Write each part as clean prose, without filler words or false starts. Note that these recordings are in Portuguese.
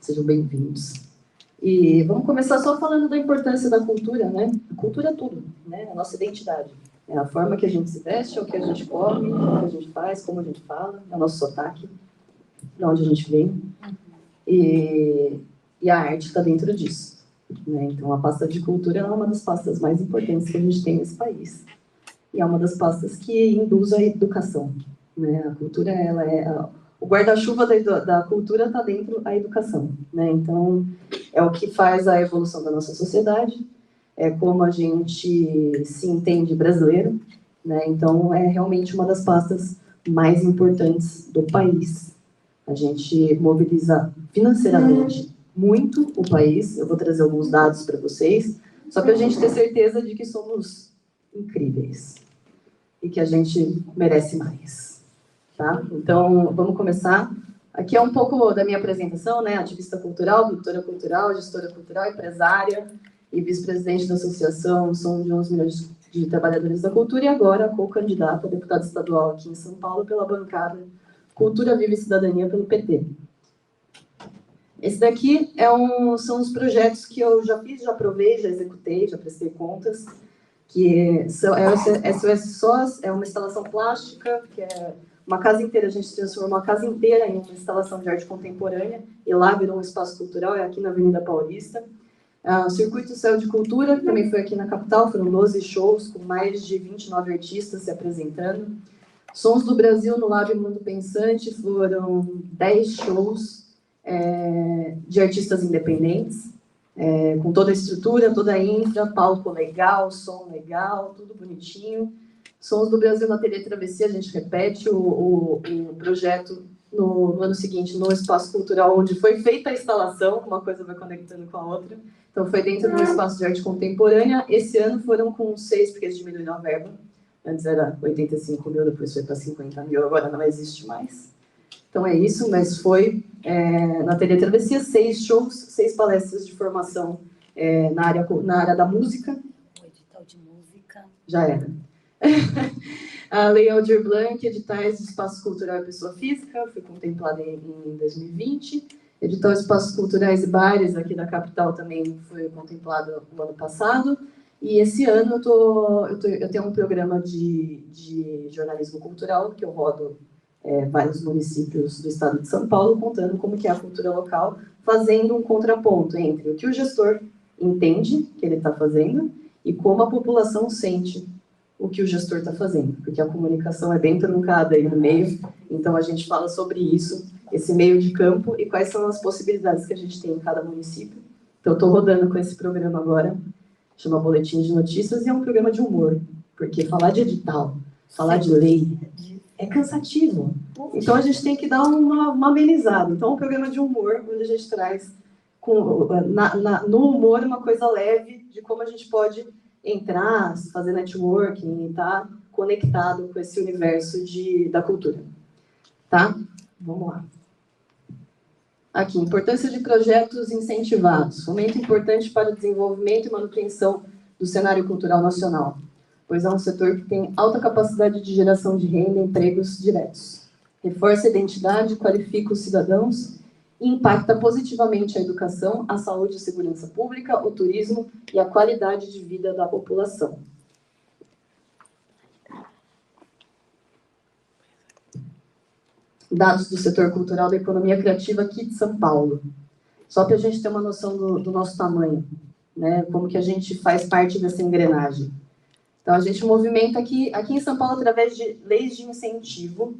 Sejam bem-vindos. E vamos começar só falando da importância da cultura, né? A cultura é tudo, né? A nossa identidade. É a forma que a gente se veste, é o que a gente come, é o que a gente faz, como a gente fala, é o nosso sotaque, de onde a gente vem. E a arte está dentro disso, né? Então, a pasta de cultura é uma das pastas mais importantes que a gente tem nesse país. E é uma das que induz a educação, né? A cultura, ela é... O guarda-chuva da cultura está dentro da educação, né? Então, é o que faz a evolução da nossa sociedade, é como a gente se entende brasileiro, né? Então, é realmente uma das pastas mais importantes do país. A gente mobiliza financeiramente muito o país, eu vou trazer alguns dados para vocês, só para a gente ter certeza de que somos incríveis e que a gente merece mais, tá? Então, vamos começar. Aqui é um pouco da minha apresentação, né? Ativista cultural, produtora cultural, gestora cultural, empresária e vice-presidente da associação Som de 11 milhões de trabalhadores da cultura e agora co-candidata a deputada estadual aqui em São Paulo pela bancada Cultura, Viva e Cidadania pelo PT. Esse daqui são os projetos que eu já fiz, já aprovei, já executei, já prestei contas, que SOS SOS é uma instalação plástica, que é uma casa inteira, a gente transformou a casa inteira em uma instalação de arte contemporânea, e lá virou um espaço cultural, é aqui na Avenida Paulista. O Circuito Céu de Cultura, que também foi aqui na capital, foram 12 shows, com mais de 29 artistas se apresentando. Sons do Brasil no Lab Mundo Pensante, foram 10 shows de artistas independentes, com toda a estrutura, toda a infra, palco legal, som legal, tudo bonitinho. Sons do Brasil na TV Travessia, a gente repete o projeto no ano seguinte, no espaço cultural, onde foi feita a instalação, uma coisa vai conectando com a outra. Então, foi dentro do espaço de arte contemporânea. Esse ano foram com 6, porque eles diminuíram a verba. Antes era 85 mil, depois foi para 50 mil, agora não existe mais. Então, é isso, mas foi na TV Travessia, 6 shows, 6 palestras de formação na área da música. O edital de música. Já era. A Lei Aldir Blanc, editais de espaço cultural e pessoa física, foi contemplada em 2020. Edital de espaços culturais e bares aqui da capital também foi contemplado no ano passado. E esse ano eu tenho um programa de jornalismo cultural que eu rodo vários municípios do estado de São Paulo, contando como que é a cultura local, fazendo um contraponto entre o que o gestor entende que ele está fazendo e como a população sente o que o gestor está fazendo, porque a comunicação é bem truncada aí no meio, então a gente fala sobre isso, esse meio de campo e quais são as possibilidades que a gente tem em cada município. Então, eu estou rodando com esse programa agora, chama Boletim de Notícias, e é um programa de humor, porque falar de edital, falar de lei, é cansativo. Então, a gente tem que dar uma amenizada. Então, é um programa de humor, onde a gente traz, no humor, uma coisa leve de como a gente pode entrar, fazer networking e estar conectado com esse universo da cultura. Tá? Vamos lá. Aqui, importância de projetos incentivados. Fomento importante para o desenvolvimento e manutenção do cenário cultural nacional, pois é um setor que tem alta capacidade de geração de renda e empregos diretos. Reforça a identidade, qualifica os cidadãos e impacta positivamente a educação, a saúde e segurança pública, o turismo e a qualidade de vida da população. Dados do setor cultural da economia criativa aqui de São Paulo. Só para a gente ter uma noção do nosso tamanho, né? Como que a gente faz parte dessa engrenagem. Então, a gente movimenta aqui em São Paulo, através de leis de incentivo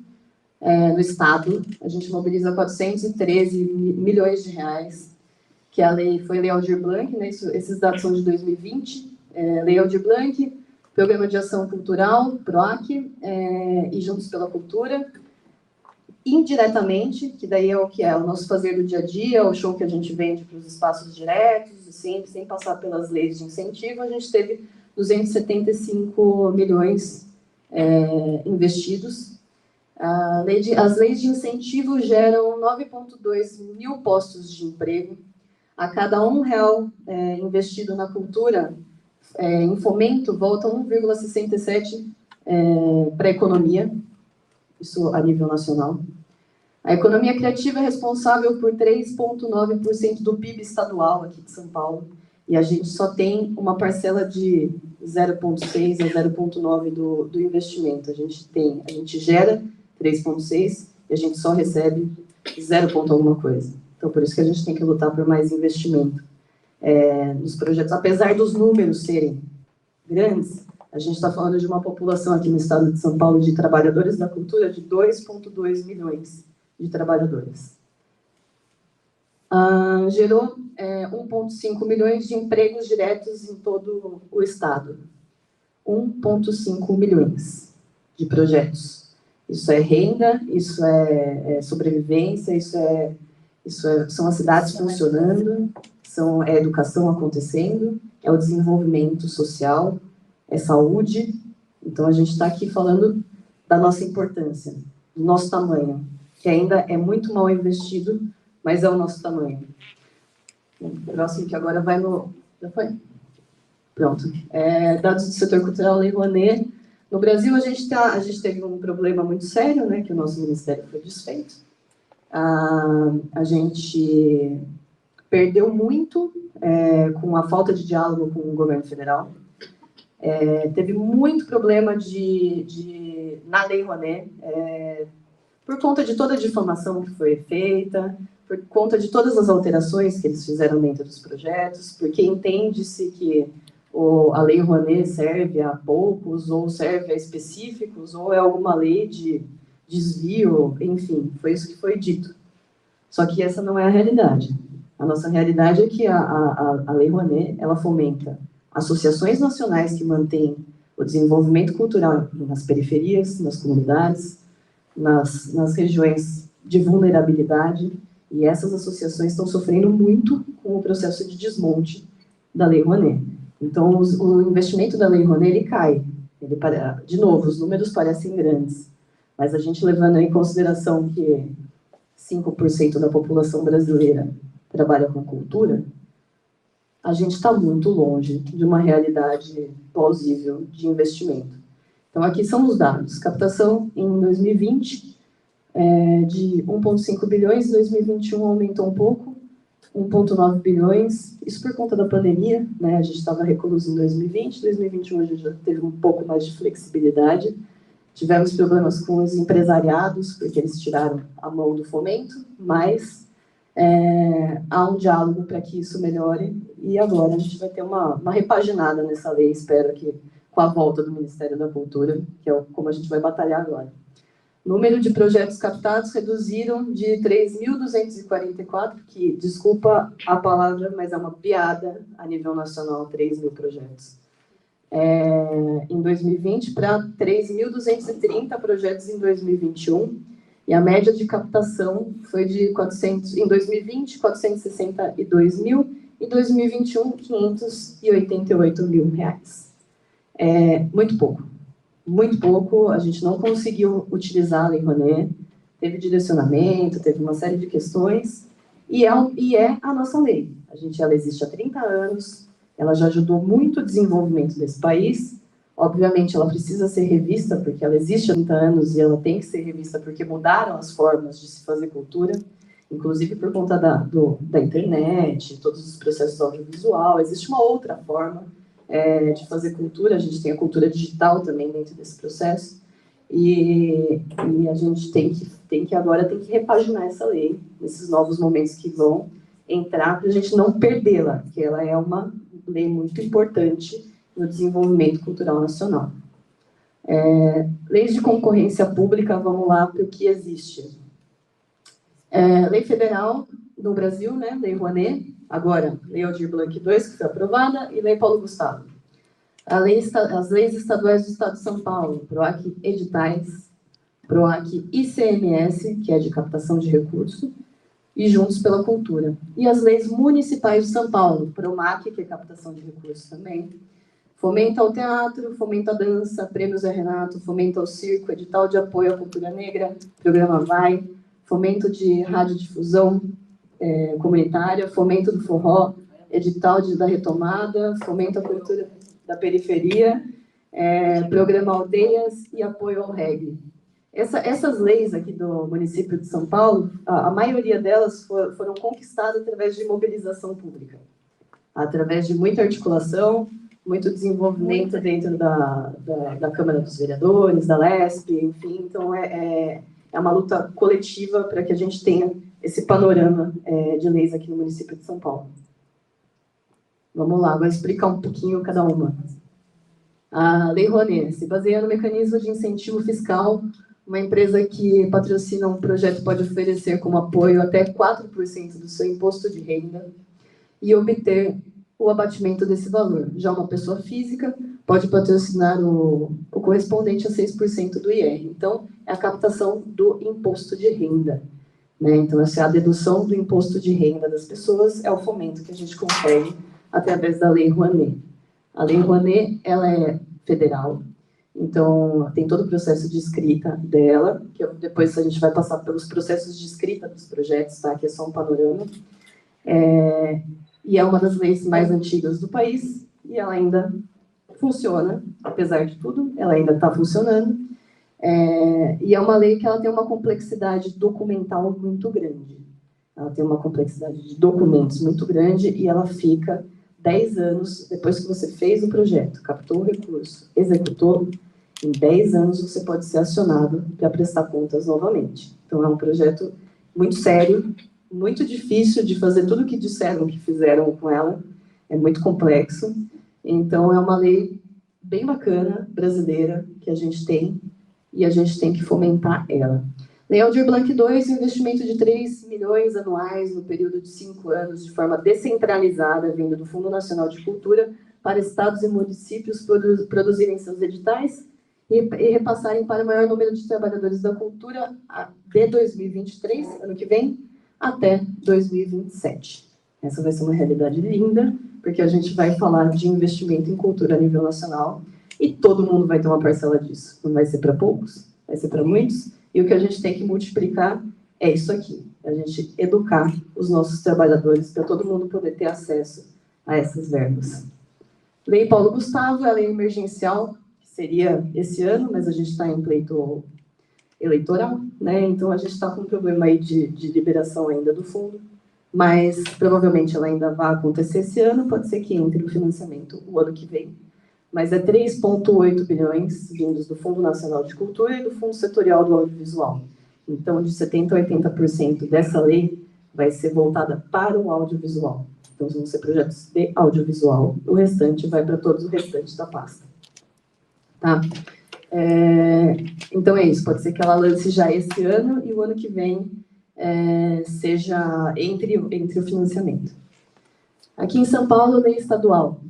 no Estado, a gente mobiliza 413 milhões de reais, que foi a Lei Aldir Blanc, né? Esses dados são de 2020, Lei Aldir Blanc, Programa de Ação Cultural, PROAC, e Juntos pela Cultura. Indiretamente, que daí é o que é o nosso fazer do dia a dia, o show que a gente vende para os espaços diretos, assim, sem passar pelas leis de incentivo, a gente teve 275 milhões investidos. As leis de incentivo geram 9,2 mil postos de emprego. A cada R$1 investido na cultura, em fomento, volta 1,67 para a economia, isso a nível nacional. A economia criativa é responsável por 3,9% do PIB estadual aqui de São Paulo, e a gente só tem uma parcela de 0,6 a 0,9 do investimento. A gente gera 3,6 e a gente só recebe 0, alguma coisa. Então, por isso que a gente tem que lutar por mais investimento nos projetos. Apesar dos números serem grandes, a gente está falando de uma população aqui no estado de São Paulo de trabalhadores da cultura de 2,2 milhões de trabalhadores. Gerou 1,5 milhões de empregos diretos em todo o estado. 1,5 milhões de projetos. Isso é renda, isso é sobrevivência, são as cidades funcionando, é educação acontecendo, é o desenvolvimento social, é saúde. Então, a gente está aqui falando da nossa importância, do nosso tamanho, que ainda é muito mal investido, mas é o nosso tamanho. O próximo, que agora vai no... Já foi? Pronto. Dados do setor cultural, Lei Rouanet. No Brasil, a gente teve um problema muito sério, né, que o nosso ministério foi desfeito. A gente perdeu muito com a falta de diálogo com o governo federal. Teve muito problema na Lei Rouanet, por conta de toda a difamação que foi feita, por conta de todas as alterações que eles fizeram dentro dos projetos, porque entende-se que a Lei Rouanet serve a poucos, ou serve a específicos, ou é alguma lei de desvio, enfim, foi isso que foi dito. Só que essa não é a realidade. A nossa realidade é que a Lei Rouanet, ela fomenta associações nacionais que mantêm o desenvolvimento cultural nas periferias, nas comunidades, nas regiões de vulnerabilidade, e essas associações estão sofrendo muito com o processo de desmonte da Lei Rouanet. Então, o investimento da Lei Rouanet, ele cai. De novo, os números parecem grandes, mas a gente levando em consideração que 5% da população brasileira trabalha com cultura, a gente está muito longe de uma realidade plausível de investimento. Então, aqui são os dados. Captação em 2020 de 1,5 bilhões, em 2021 aumentou um pouco, 1,9 bilhões, isso por conta da pandemia, né? A gente estava recluso em 2020, 2021 a gente já teve um pouco mais de flexibilidade. Tivemos problemas com os empresariados, porque eles tiraram a mão do fomento, mas há um diálogo para que isso melhore, e agora a gente vai ter uma repaginada nessa lei, espero que com a volta do Ministério da Cultura, que é como a gente vai batalhar agora. Número de projetos captados reduziram de 3.244, que, desculpa a palavra, mas é uma piada a nível nacional, 3.000 projetos. Em 2020 para 3.230 projetos em 2021, e a média de captação foi de em 2020, 462 mil, e em 2021, 588 mil reais. Muito pouco, a gente não conseguiu utilizar a Lei Rouanet, teve direcionamento, teve uma série de questões, e é a nossa lei. Ela existe há 30 anos, ela já ajudou muito o desenvolvimento desse país. Obviamente, ela precisa ser revista, porque ela existe há 30 anos e ela tem que ser revista porque mudaram as formas de se fazer cultura, inclusive por conta da internet, todos os processos audiovisual. Existe uma outra forma de fazer cultura, a gente tem a cultura digital também dentro desse processo, e a gente agora tem que repaginar essa lei, nesses novos momentos que vão entrar, para a gente não perdê-la, porque ela é uma lei muito importante no desenvolvimento cultural nacional. Leis de concorrência pública, vamos lá para o que existe. Lei federal no Brasil, né, Lei Rouanet, agora Lei Aldir Blanc II, que foi aprovada, e Lei Paulo Gustavo. As leis estaduais do Estado de São Paulo, PROAC Editais, PROAC ICMS, que é de captação de recursos, e Juntos pela Cultura. E as leis municipais de São Paulo, PROMAC, que é captação de recursos também, Fomento ao Teatro, Fomento à Dança, Prêmios Zé Renato, Fomento ao Circo, Edital de Apoio à Cultura Negra, Programa Vai, Fomento de Radiodifusão Comunitária, Fomento do Forró, Edital da Retomada, Fomento à Cultura da Periferia, Programa Aldeias e Apoio ao Reggae. Essas leis aqui do município de São Paulo, a maioria delas foram conquistadas através de mobilização pública, através de muita articulação, muito desenvolvimento dentro da Câmara dos Vereadores, da LESP, enfim. Então, é uma luta coletiva para que a gente tenha esse panorama de leis aqui no município de São Paulo. Vamos lá, vou explicar um pouquinho cada uma. A Lei Rouanet se baseia no mecanismo de incentivo fiscal. Uma empresa que patrocina um projeto pode oferecer como apoio até 4% do seu imposto de renda e obter o abatimento desse valor. Já uma pessoa física pode patrocinar o correspondente a 6% do IR. Então, é a captação do imposto de renda, né? Então, essa é a dedução do imposto de renda das pessoas, é o fomento que a gente consegue através da Lei Rouanet. A Lei Rouanet, ela é federal, então tem todo o processo de escrita dela, que depois a gente vai passar pelos processos de escrita dos projetos, tá? Que é só um panorama. E é uma das leis mais antigas do país, e ela ainda funciona, apesar de tudo, ela ainda está funcionando. E é uma lei que ela tem uma complexidade documental muito grande. Ela tem uma complexidade de documentos muito grande, e ela fica 10 anos, depois que você fez um projeto, captou o recurso, executou, em 10 anos você pode ser acionado para prestar contas novamente. Então, é um projeto muito sério, muito difícil de fazer tudo o que disseram que fizeram com ela, é muito complexo. Então, é uma lei bem bacana, brasileira, que a gente tem, e a gente tem que fomentar ela. Lei Aldir Blanc II, investimento de 3 milhões anuais no período de 5 anos, de forma descentralizada, vindo do Fundo Nacional de Cultura, para estados e municípios produzirem seus editais e repassarem para o maior número de trabalhadores da cultura de 2023, ano que vem, até 2027. Essa vai ser uma realidade linda, porque a gente vai falar de investimento em cultura a nível nacional e todo mundo vai ter uma parcela disso. Não vai ser para poucos, vai ser para muitos. E o que a gente tem que multiplicar é isso aqui, a gente educar os nossos trabalhadores para todo mundo poder ter acesso a essas verbas. Lei Paulo Gustavo, é a lei emergencial, que seria esse ano, mas a gente está em pleito eleitoral, né? Então a gente está com um problema aí de liberação ainda do fundo, mas provavelmente ela ainda vai acontecer esse ano, pode ser que entre o financiamento o ano que vem. Mas é 3,8 bilhões vindos do Fundo Nacional de Cultura e do Fundo Setorial do Audiovisual. Então, de 70% a 80% dessa lei vai ser voltada para o audiovisual. Então, vão ser projetos de audiovisual. O restante vai para todos o restante da pasta. Tá? Então, é isso. Pode ser que ela lance já esse ano e o ano que vem seja entre o financiamento. Aqui em São Paulo, lei estadual.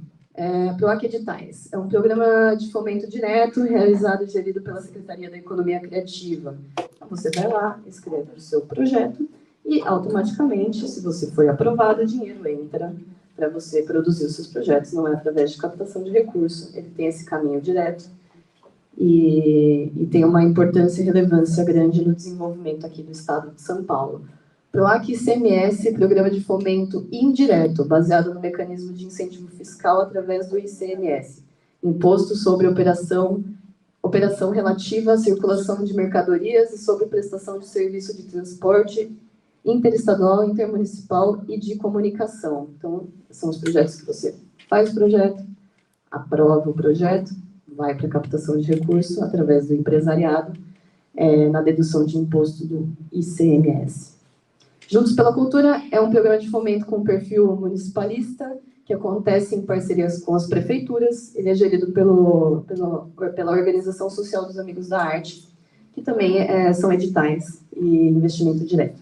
PROAC Editais. É um programa de fomento direto, realizado e gerido pela Secretaria da Economia Criativa. Então, você vai lá, escreve o seu projeto e, automaticamente, se você foi aprovado, o dinheiro entra para você produzir os seus projetos. Não é através de captação de recurso, ele tem esse caminho direto e tem uma importância e relevância grande no desenvolvimento aqui do estado de São Paulo. PROAC ICMS, Programa de Fomento Indireto, baseado no mecanismo de incentivo fiscal através do ICMS, Imposto sobre operação relativa à circulação de mercadorias e sobre prestação de serviço de transporte interestadual, intermunicipal e de comunicação. Então, são os projetos que você faz o projeto, aprova o projeto, vai para a captação de recursos através do empresariado, na dedução de imposto do ICMS. Juntos pela Cultura é um programa de fomento com perfil municipalista, que acontece em parcerias com as prefeituras. Ele é gerido pela Organização Social dos Amigos da Arte, que também são editais e investimento direto.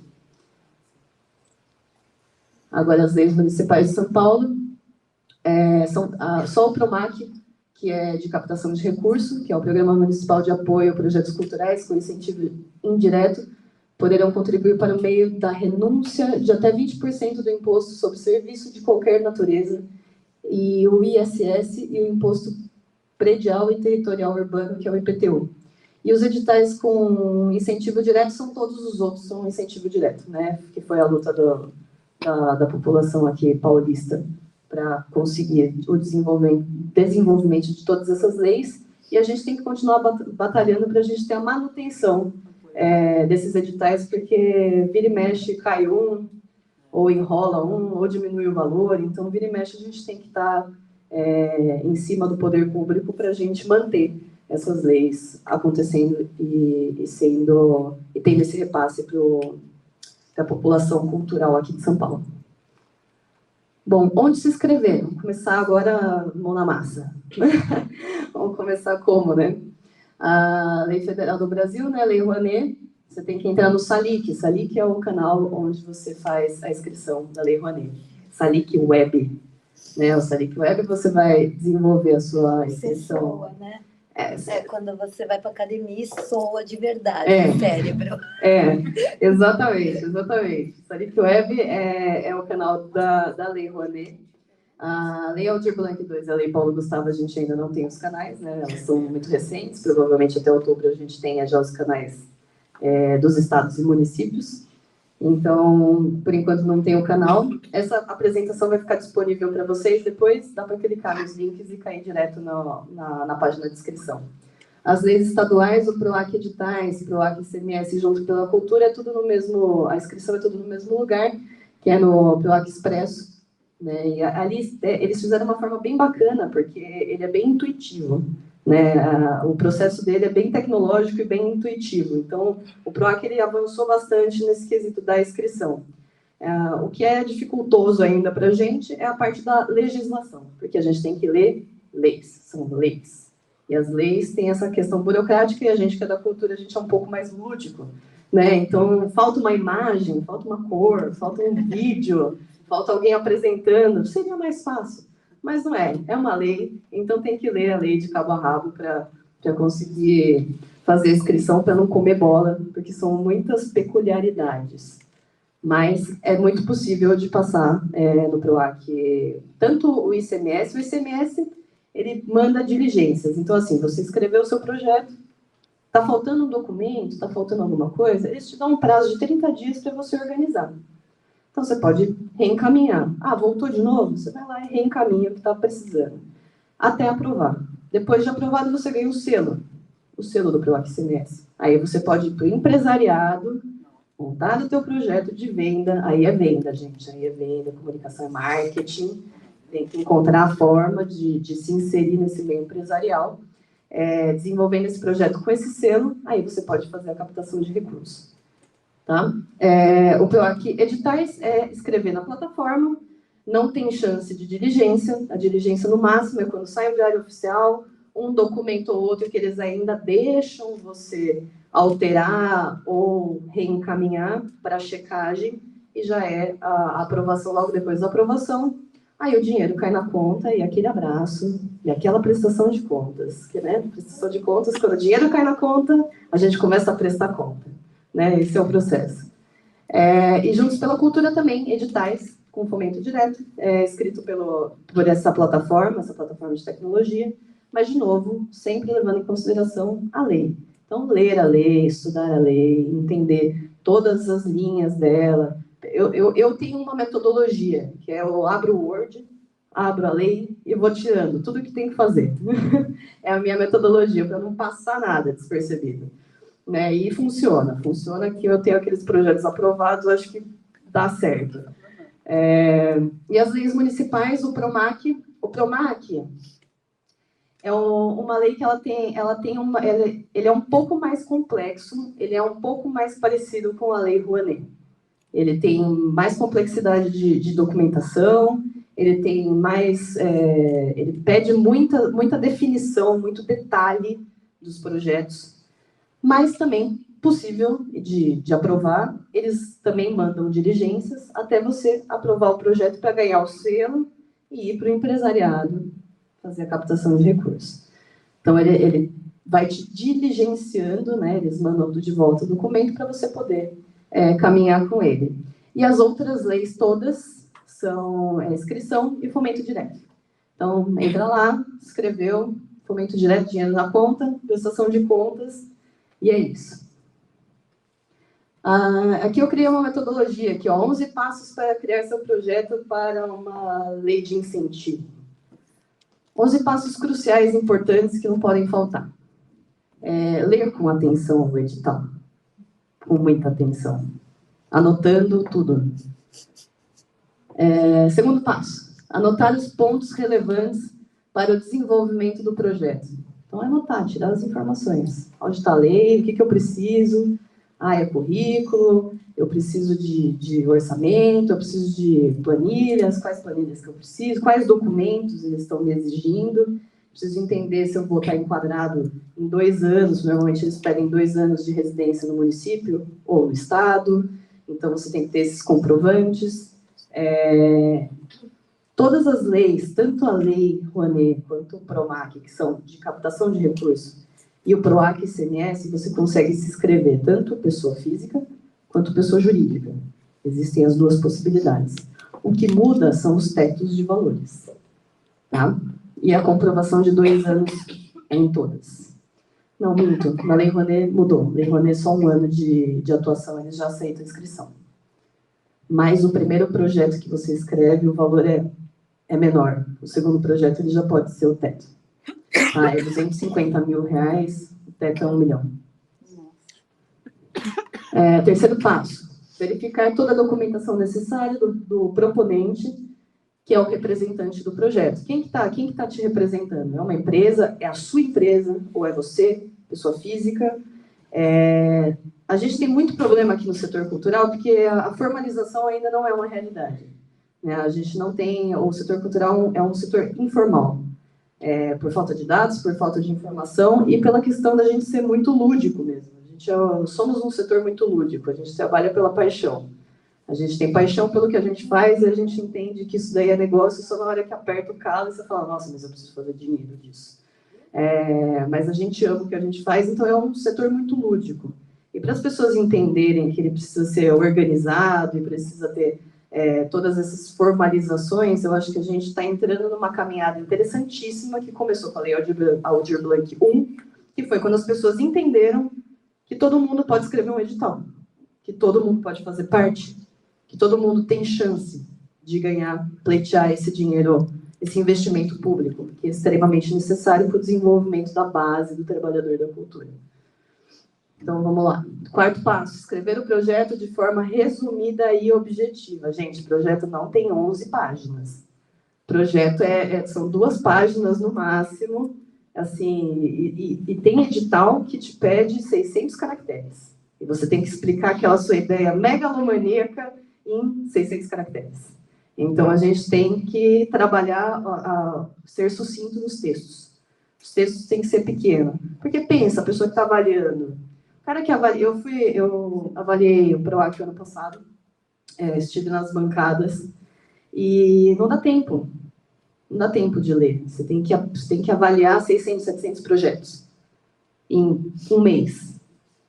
Agora, as leis municipais de São Paulo, só o PROMAC, que é de captação de recurso, que é o Programa Municipal de Apoio a Projetos Culturais com incentivo indireto, poderão contribuir para o meio da renúncia de até 20% do imposto sobre serviço de qualquer natureza, e o ISS e o Imposto Predial e Territorial Urbano, que é o IPTU. E os editais com incentivo direto são todos os outros, são incentivo direto, né? Que foi a luta da população aqui paulista para conseguir o desenvolvimento de todas essas leis e a gente tem que continuar batalhando para a gente ter a manutenção desses editais, porque vira e mexe, cai um, ou enrola um, ou diminui o valor, então vira e mexe a gente tem que estar em cima do poder público para a gente manter essas leis acontecendo e tendo esse repasse para a população cultural aqui de São Paulo. Bom, onde se inscrever? Vamos começar agora mão na massa. Vamos começar como, né? A Lei Federal do Brasil, né, Lei Rouanet, você tem que entrar no SALIC. SALIC é o canal onde você faz a inscrição da Lei Rouanet. SALIC Web. Né, o SALIC Web você vai desenvolver a sua inscrição. Você soa, né? Quando você vai para academia, soa de verdade o cérebro. Exatamente. SALIC Web é o canal da Lei Rouanet. A Lei Aldir Blanc II e a Lei Paulo Gustavo, a gente ainda não tem os canais, né? Elas são muito recentes, provavelmente até outubro a gente tenha já os canais dos estados e municípios. Então, por enquanto não tem o canal. Essa apresentação vai ficar disponível para vocês, depois dá para clicar nos links e cair direto na página de inscrição. As leis estaduais, o PROAC Editais, PROAC ICMS junto pela Cultura, é tudo no mesmo, a inscrição é tudo no mesmo lugar, que é no PROAC Expresso. Né? E ali eles fizeram uma forma bem bacana, porque ele é bem intuitivo. Né? O processo dele é bem tecnológico e bem intuitivo. Então, o PROAC ele avançou bastante nesse quesito da inscrição. O que é dificultoso ainda para a gente é a parte da legislação, porque a gente tem que ler leis, são leis. E as leis têm essa questão burocrática e a gente que é da cultura, a gente é um pouco mais lúdico. Né? Então, falta uma imagem, falta uma cor, falta um vídeo, falta alguém apresentando, seria mais fácil. Mas não é uma lei, então tem que ler a lei de cabo a rabo para conseguir fazer a inscrição, para não comer bola, porque são muitas peculiaridades. Mas é muito possível de passar no PROAC, tanto o ICMS, ele manda diligências. Então, assim, você escreveu o seu projeto, está faltando um documento, está faltando alguma coisa, eles te dão um prazo de 30 dias para você organizar. Então, você pode reencaminhar. Voltou de novo? Você vai lá e reencaminha o que está precisando. Até aprovar. Depois de aprovado, você ganha o selo do PROAC ICMS. Aí você pode ir para o empresariado, montar o teu projeto de venda. Aí é venda, gente. Aí é venda, comunicação é marketing. Tem que encontrar a forma de se inserir nesse meio empresarial. Desenvolvendo esse projeto com esse selo, aí você pode fazer a captação de recursos. Tá? O PROAC Editais é escrever na plataforma, não tem chance de diligência, a diligência no máximo é quando sai o diário oficial, um documento ou outro que eles ainda deixam você alterar ou reencaminhar para checagem, e já é a aprovação logo depois da aprovação, aí o dinheiro cai na conta e aquele abraço, e aquela prestação de contas, que, né, prestação de contas, quando o dinheiro cai na conta, a gente começa a prestar conta. Né? Esse é o processo. E Juntos pela Cultura também, editais com fomento direto, escrito por essa plataforma de tecnologia, mas, de novo, sempre levando em consideração a lei. Então, ler a lei, estudar a lei, entender todas as linhas dela. Eu tenho uma metodologia, que eu abro o Word, abro a lei e vou tirando tudo que tem que fazer. É a minha metodologia, para não passar nada despercebido. Né? E funciona que eu tenho aqueles projetos aprovados, acho que dá certo. E as leis municipais, o PROMAC é uma lei que ele é um pouco mais complexo, ele é um pouco mais parecido com a Lei Rouanet. Ele tem mais complexidade de documentação, ele tem mais, ele pede muita definição, muito detalhe dos projetos, mas também possível de aprovar. Eles também mandam diligências até você aprovar o projeto para ganhar o selo e ir para o empresariado fazer a captação de recursos. Então, ele vai te diligenciando, né? Eles mandam de volta o documento para você poder caminhar com ele. E as outras leis todas são inscrição e fomento direto. Então, entra lá, escreveu, fomento direto, dinheiro na conta, prestação de contas, e é isso. Aqui eu criei uma metodologia, aqui, 11 passos para criar seu projeto para uma lei de incentivo. 11 passos cruciais importantes que não podem faltar. Ler com atenção o edital, com muita atenção, anotando tudo. Segundo passo, anotar os pontos relevantes para o desenvolvimento do projeto. Então, anotar, tirar as informações. Onde está a lei, o que eu preciso? É currículo, eu preciso de orçamento, eu preciso de planilhas, quais planilhas que eu preciso, quais documentos eles estão me exigindo. Preciso entender se eu vou estar enquadrado em 2 anos, normalmente eles pedem 2 anos de residência no município ou no estado, então você tem que ter esses comprovantes. Todas as leis, tanto a Lei Rouanet quanto o PROMAC, que são de captação de recursos, e o PROAC e ICMS, você consegue se inscrever tanto pessoa física quanto pessoa jurídica. Existem as 2 possibilidades. O que muda são os tetos de valores, tá? E a comprovação de 2 anos em todas. Não, minto, na Lei Rouanet mudou. Lei Rouanet só 1 ano de atuação, eles já aceitam a inscrição. Mas o primeiro projeto que você escreve, o valor é menor. O segundo projeto, ele já pode ser o teto. É 250 mil reais, o teto é 1 milhão. Terceiro passo, verificar toda a documentação necessária do proponente, que é o representante do projeto. Quem que tá te representando? É uma empresa? É a sua empresa? Ou é você, pessoa física? A gente tem muito problema aqui no setor cultural, porque a formalização ainda não é uma realidade. A gente não tem... O setor cultural é um setor informal. Por falta de dados, por falta de informação e pela questão da gente ser muito lúdico mesmo. Somos um setor muito lúdico, a gente trabalha pela paixão. A gente tem paixão pelo que a gente faz e a gente entende que isso daí é negócio só na hora que aperta o calo e você fala, nossa, mas eu preciso fazer dinheiro disso. Mas a gente ama o que a gente faz, então é um setor muito lúdico. E para as pessoas entenderem que ele precisa ser organizado e precisa ter todas essas formalizações, eu acho que a gente está entrando numa caminhada interessantíssima que começou com a Lei Aldir Blanc I, que foi quando as pessoas entenderam que todo mundo pode escrever um edital, que todo mundo pode fazer parte, que todo mundo tem chance de ganhar, pleitear esse dinheiro, esse investimento público, que é extremamente necessário para o desenvolvimento da base do trabalhador da cultura. Então, vamos lá. 4º passo, escrever o projeto de forma resumida e objetiva. Gente, o projeto não tem 11 páginas. Projeto são 2 páginas no máximo, assim, e tem edital que te pede 600 caracteres. E você tem que explicar aquela sua ideia megalomaníaca em 600 caracteres. Então, a gente tem que trabalhar, ser sucinto nos textos. Os textos têm que ser pequenos. Porque pensa, a pessoa que está avaliando. O cara que avalia, eu avaliei o PROAC ano passado, estive nas bancadas, e não dá tempo. Não dá tempo de ler. Você tem que avaliar 600, 700 projetos em 1 mês.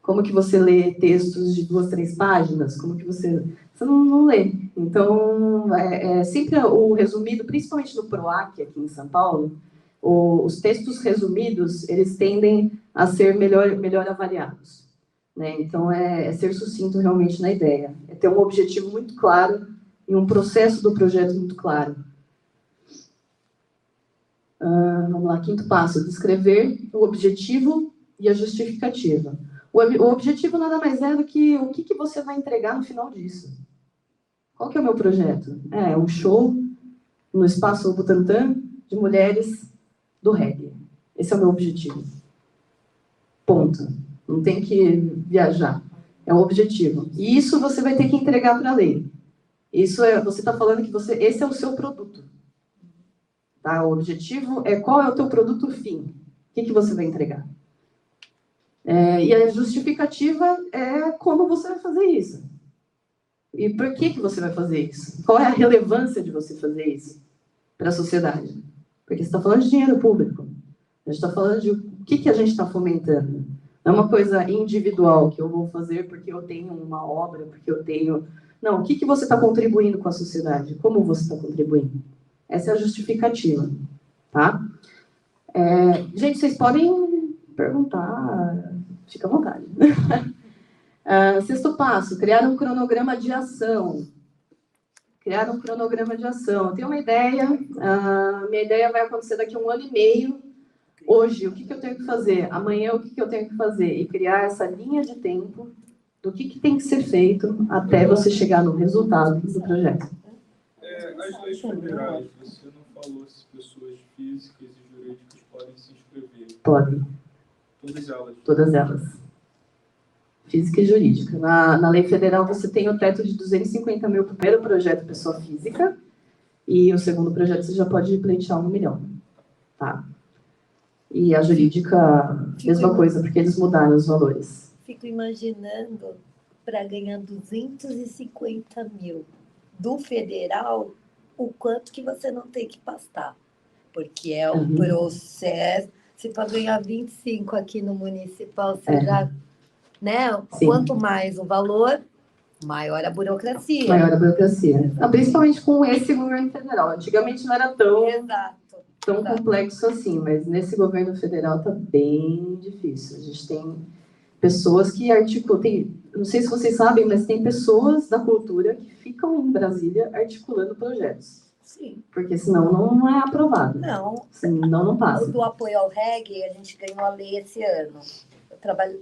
Como que você lê textos de 2, 3 páginas? Como que você não lê. Então, sempre o resumido, principalmente no PROAC aqui em São Paulo, os textos resumidos, eles tendem a ser melhor avaliados. Né? Então, ser sucinto realmente na ideia. É ter um objetivo muito claro e um processo do projeto muito claro. Vamos lá, 5º passo, descrever o objetivo e a justificativa. O objetivo nada mais é do que o que você vai entregar no final disso. Qual que é o meu projeto? Um show no Espaço Butantã de mulheres do reggae. Esse é o meu objetivo. Ponto. Não tem que viajar. É o objetivo. E isso você vai ter que entregar para a lei. Você está falando que esse é o seu produto. Tá? O objetivo é qual é o teu produto fim. O que você vai entregar? E a justificativa é como você vai fazer isso. E por que você vai fazer isso? Qual é a relevância de você fazer isso para a sociedade? Porque você está falando de dinheiro público. A gente está falando de o que a gente está fomentando. Não é uma coisa individual que eu vou fazer porque eu tenho uma obra, porque eu tenho... Não, o que você está contribuindo com a sociedade? Como você está contribuindo? Essa é a justificativa. Tá? Gente, vocês podem perguntar, fica à vontade. 6º passo, criar um cronograma de ação. Criar um cronograma de ação. Eu tenho uma ideia, minha ideia vai acontecer daqui a 1 ano e meio. Hoje, o que eu tenho que fazer? Amanhã, o que eu tenho que fazer? E criar essa linha de tempo do que tem que ser feito até você chegar no resultado do projeto. As leis federais, você não falou se pessoas físicas e jurídicas podem se inscrever? Podem. Todas elas? Todas elas. Física e jurídica. Na lei federal, você tem o teto de 250 mil para o primeiro projeto pessoa física, e o segundo projeto você já pode pleitear 1 milhão. Tá? E a jurídica, mesma coisa, porque eles mudaram os valores. Fico imaginando, para ganhar 250 mil do federal, o quanto que você não tem que pastar. Porque é um processo. Se para ganhar 25 aqui no municipal, você já... Né? Quanto mais o valor, maior a burocracia. Maior a burocracia. Principalmente com esse governo federal. Antigamente não era tão complexo assim, mas nesse governo federal está bem difícil. A gente tem pessoas que articulam... Não sei se vocês sabem, mas tem pessoas da cultura que ficam em Brasília articulando projetos. Sim. Porque senão não é aprovado. Não. Senão não passa. Do apoio ao reggae, a gente ganhou a lei esse ano.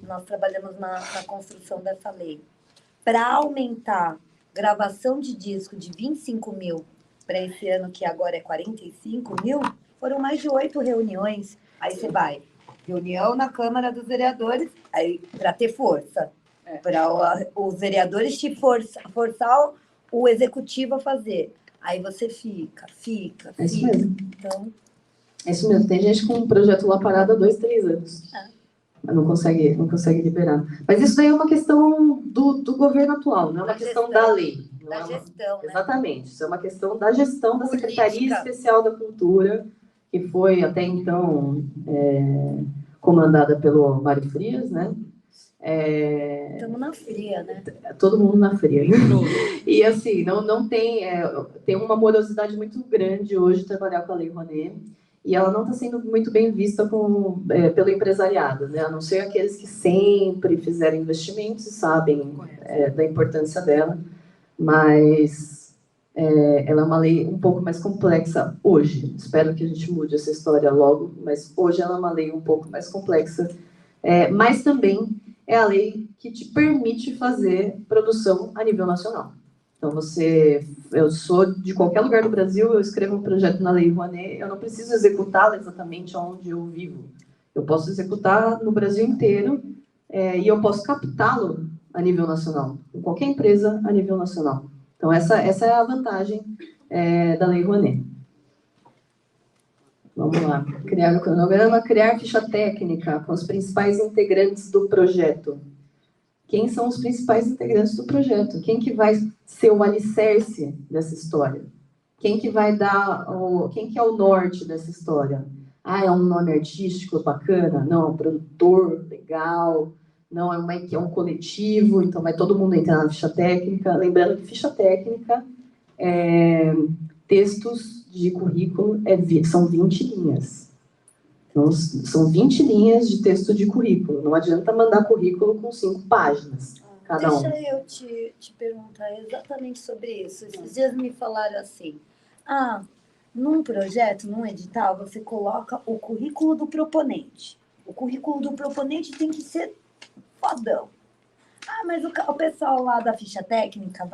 Nós trabalhamos na construção dessa lei. Para aumentar gravação de disco de 25 mil para esse ano, que agora é 45 mil, foram mais de 8 reuniões. Aí você vai, reunião na Câmara dos Vereadores, aí para ter força, para os vereadores te forçar o executivo a fazer. Aí você fica. É isso mesmo. Então... É isso mesmo. Tem gente com um projeto lá parado há 2, 3 anos. Não consegue liberar. Mas isso daí é uma questão do governo atual, não é uma questão da lei. Da gestão, né? Exatamente. Isso é uma questão da gestão da Secretaria Especial da Cultura, que foi até então comandada pelo Mário Frias, né? Estamos na fria, né? Todo mundo na fria. E assim, não tem uma morosidade muito grande hoje trabalhar com a Lei Rouanet. E ela não está sendo muito bem vista pelo empresariado, né? A não ser aqueles que sempre fizeram investimentos e sabem da importância dela, mas ela é uma lei um pouco mais complexa hoje. Espero que a gente mude essa história logo, mas hoje ela é uma lei um pouco mais complexa, mas também é a lei que te permite fazer produção a nível nacional. Então, eu sou de qualquer lugar do Brasil, eu escrevo um projeto na Lei Rouanet, eu não preciso executá-lo exatamente onde eu vivo. Eu posso executar no Brasil inteiro e eu posso captá-lo a nível nacional, com qualquer empresa a nível nacional. Então, essa é a vantagem da Lei Rouanet. Vamos lá. Criar o cronograma, criar ficha técnica com os principais integrantes do projeto. Quem são os principais integrantes do projeto? Quem que vai ser o alicerce dessa história? Quem que vai quem que é o norte dessa história? É um nome artístico bacana? Não, é um produtor legal. Não, é um coletivo, então vai todo mundo entrar na ficha técnica. Lembrando que ficha técnica, textos de currículo, são 20 linhas. Então, são 20 linhas de texto de currículo. Não adianta mandar currículo com 5 páginas, cada um. Deixa eu te perguntar exatamente sobre isso. Esses dias me falaram assim, num projeto, num edital, você coloca o currículo do proponente. O currículo do proponente tem que ser fodão. Mas o pessoal lá da ficha técnica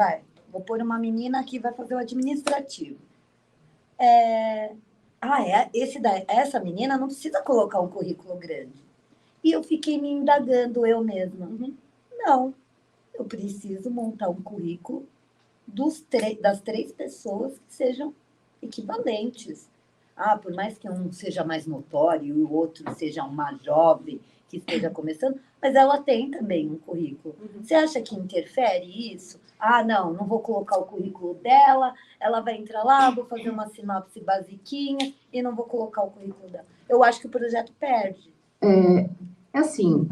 vou pôr uma menina que vai fazer o administrativo. Essa menina não precisa colocar um currículo grande. E eu fiquei me indagando eu mesma. Não, eu preciso montar um currículo das 3 pessoas que sejam equivalentes. Por mais que um seja mais notório e o outro seja uma jovem que esteja começando, mas ela tem também um currículo. Você acha que interfere isso? Não vou colocar o currículo dela, ela vai entrar lá, vou fazer uma sinopse basiquinha e não vou colocar o currículo dela. Eu acho que o projeto perde. Assim,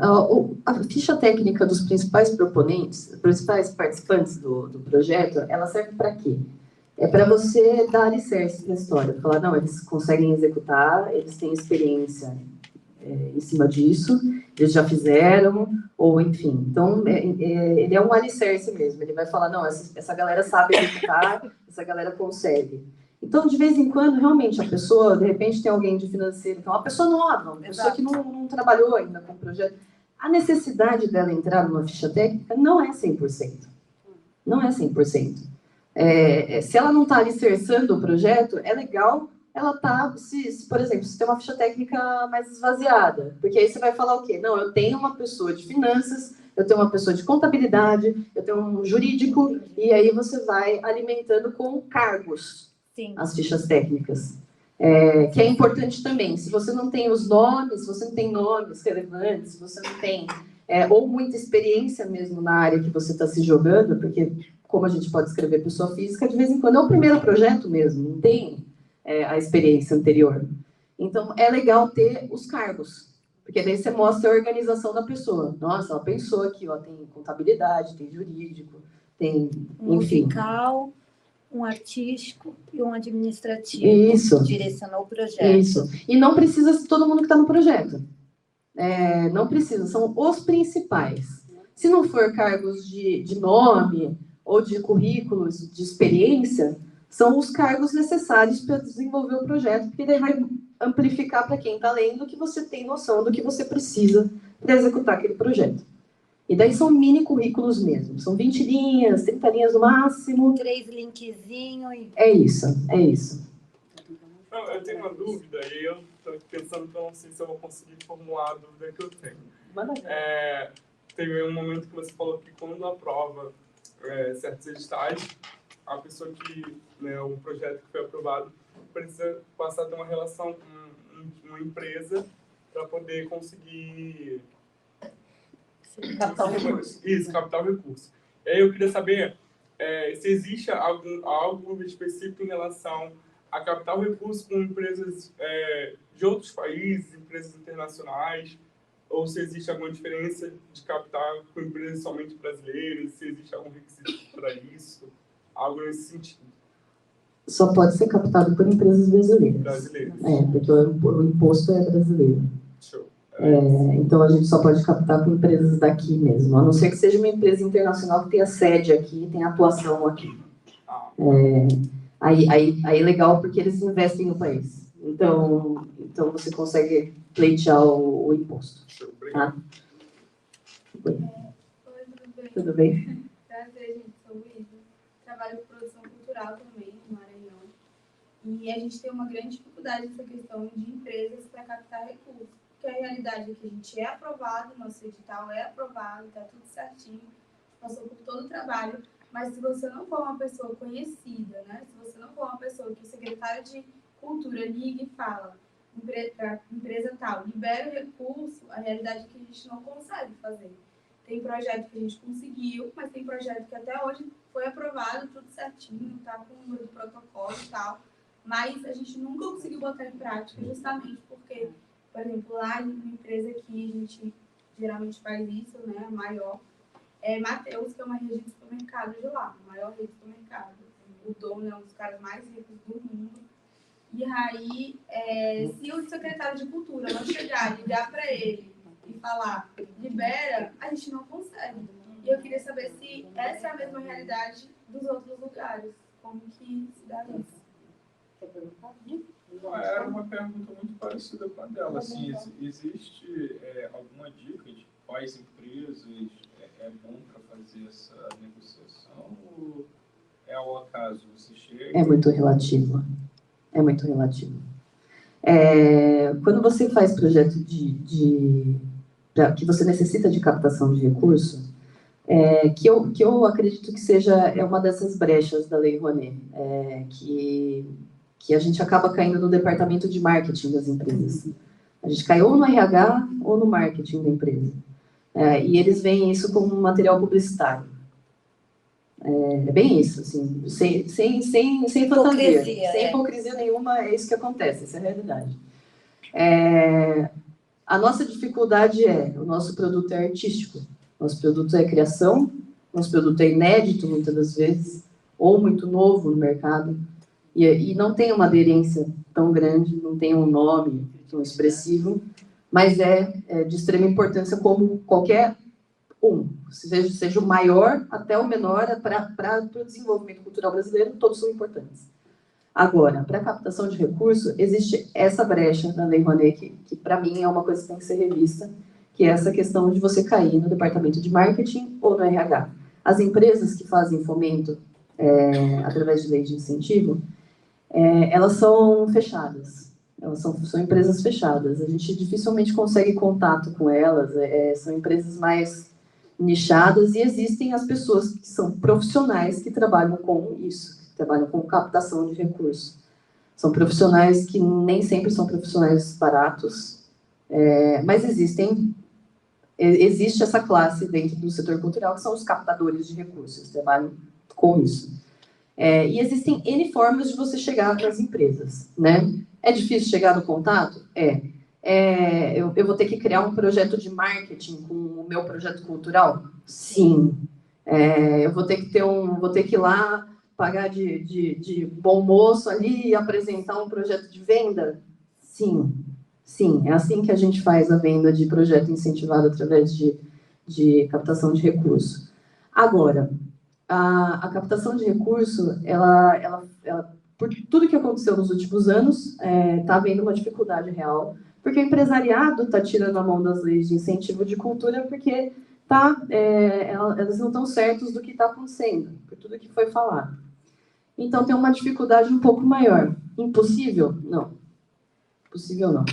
a ficha técnica dos principais proponentes, principais participantes do projeto, ela serve para quê? É para você dar alicerce na história, falar, não, eles conseguem executar, eles têm experiência em cima disso, eles já fizeram, ou enfim. Então, ele é um alicerce mesmo. Ele vai falar, não, essa galera sabe executar, essa galera consegue. Então, de vez em quando, realmente, a pessoa, de repente, tem alguém de financeiro, então, uma pessoa nova, uma pessoa que não trabalhou ainda com o projeto. A necessidade dela entrar numa ficha técnica não é 100%. Não é 100%. Se ela não está alicerçando o projeto, é legal ela tá, por exemplo, se tem uma ficha técnica mais esvaziada, porque aí você vai falar o quê? Não, eu tenho uma pessoa de finanças, eu tenho uma pessoa de contabilidade, eu tenho um jurídico, e aí você vai alimentando com cargos. Sim. As fichas técnicas. Que é importante também, se você não tem os nomes, se você não tem nomes relevantes, se você não tem ou muita experiência mesmo na área que você está se jogando, porque como a gente pode escrever pessoa física, de vez em quando é o primeiro projeto mesmo, não tem a experiência anterior. Então, é legal ter os cargos, porque daí você mostra a organização da pessoa. Nossa, ela pensou aqui, ó, tem contabilidade, tem jurídico, tem, enfim. Musical, um artístico e um administrativo. Isso. Direcionou o projeto. Isso. E não precisa ser todo mundo que está no projeto. Não precisa, são os principais. Se não for cargos de nome ou de currículos, de experiência, são os cargos necessários para desenvolver o projeto, porque daí vai amplificar para quem está lendo que você tem noção do que você precisa para executar aquele projeto. E daí são mini currículos mesmo, são 20 linhas, 30 linhas no máximo. 3 linkzinhos e... É isso, é isso. Não, eu tenho uma dúvida, e eu estou pensando que eu não sei se eu vou conseguir formular a dúvida que eu tenho. Teve um momento que você falou que quando aprova certos editais, a pessoa que, o projeto que foi aprovado, precisa passar a ter uma relação com uma empresa para poder conseguir... Capital recurso. Isso, capital recurso. E aí eu queria saber se existe algo específico em relação a capital recurso com empresas de outros países, empresas internacionais, ou se existe alguma diferença de capital com empresas somente brasileiras, se existe algum requisito para isso, algo nesse sentido. Só pode ser captado por empresas brasileiras. Brasileiras. Porque o imposto é brasileiro. Show. Então a gente só pode captar por empresas daqui mesmo, a não ser que seja uma empresa internacional que tenha sede aqui, tenha atuação aqui. Aí é legal porque eles investem no país. Então você consegue pleitear o imposto. Show. Obrigado. Oi, tudo bem? Prazer, gente. Sou Luísa. Trabalho com produção cultural também, no Maranhão. E a gente tem uma grande dificuldade nessa questão de empresas para captar recursos. Porque a realidade é que a gente é aprovado, nosso edital é aprovado, está tudo certinho, passou por todo o trabalho, mas se você não for uma pessoa conhecida, né? Se você não for uma pessoa que o secretário de Cultura liga e fala, empresa tal, libera o recurso, a realidade é que a gente não consegue fazer. Tem projeto que a gente conseguiu, mas tem projeto que até hoje foi aprovado, tudo certinho, tá com o número do protocolo e tal, mas a gente nunca conseguiu botar em prática, justamente porque, por exemplo, lá em uma empresa que a gente geralmente faz isso, né, maior, é Mateus, que é uma rede de supermercado de lá, a maior rede de supermercado. O dono é um dos caras mais ricos do mundo. E aí, se o secretário de Cultura não chegar, ligar para ele e falar, libera, a gente não consegue. E eu queria saber se essa é a mesma realidade dos outros lugares. Como que se dá isso? Era uma pergunta muito parecida com a dela. Assim, existe alguma dica de quais empresas é bom para fazer essa negociação? Ou é ao acaso? Você chega... É muito relativo. É muito relativo. Quando você faz projeto que você necessita de captação de recurso, que eu acredito que seja uma dessas brechas da Lei Rouanet, que a gente acaba caindo no departamento de marketing das empresas. A gente cai ou no RH ou no marketing da empresa. E eles veem isso como um material publicitário. É bem isso, assim, sem fantasia, sem hipocrisia nenhuma, é isso que acontece, essa é a realidade. A nossa dificuldade o nosso produto é artístico, nosso produto é criação, nosso produto é inédito muitas das vezes, ou muito novo no mercado, e não tem uma aderência tão grande, não tem um nome tão expressivo, mas é de extrema importância como qualquer seja o maior até o menor, para o desenvolvimento cultural brasileiro, todos são importantes. Agora, para a captação de recurso, existe essa brecha na Lei Rouanet, que para mim é uma coisa que tem que ser revista, que é essa questão de você cair no departamento de marketing ou no RH. As empresas que fazem fomento através de lei de incentivo, elas são fechadas. Elas são empresas fechadas. A gente dificilmente consegue contato com elas. São empresas mais nichadas e existem as pessoas que são profissionais que trabalham com isso, que trabalham com captação de recursos. São profissionais que nem sempre são profissionais baratos, mas existe essa classe dentro do setor cultural que são os captadores de recursos, trabalham com isso. E existem N formas de você chegar nas empresas, né? É difícil chegar no contato? Eu vou ter que criar um projeto de marketing com o meu projeto cultural? Sim. Eu vou ter que ir lá pagar de bom moço ali e apresentar um projeto de venda? Sim. Sim, é assim que a gente faz a venda de projeto incentivado através de captação de recurso. Agora, a captação de recurso, ela, por tudo que aconteceu nos últimos anos, está havendo uma dificuldade real, porque o empresariado está tirando a mão das leis de incentivo de cultura, porque elas não estão certas do que está acontecendo, por tudo que foi falado. Então, tem uma dificuldade um pouco maior. Impossível? Não. Impossível não.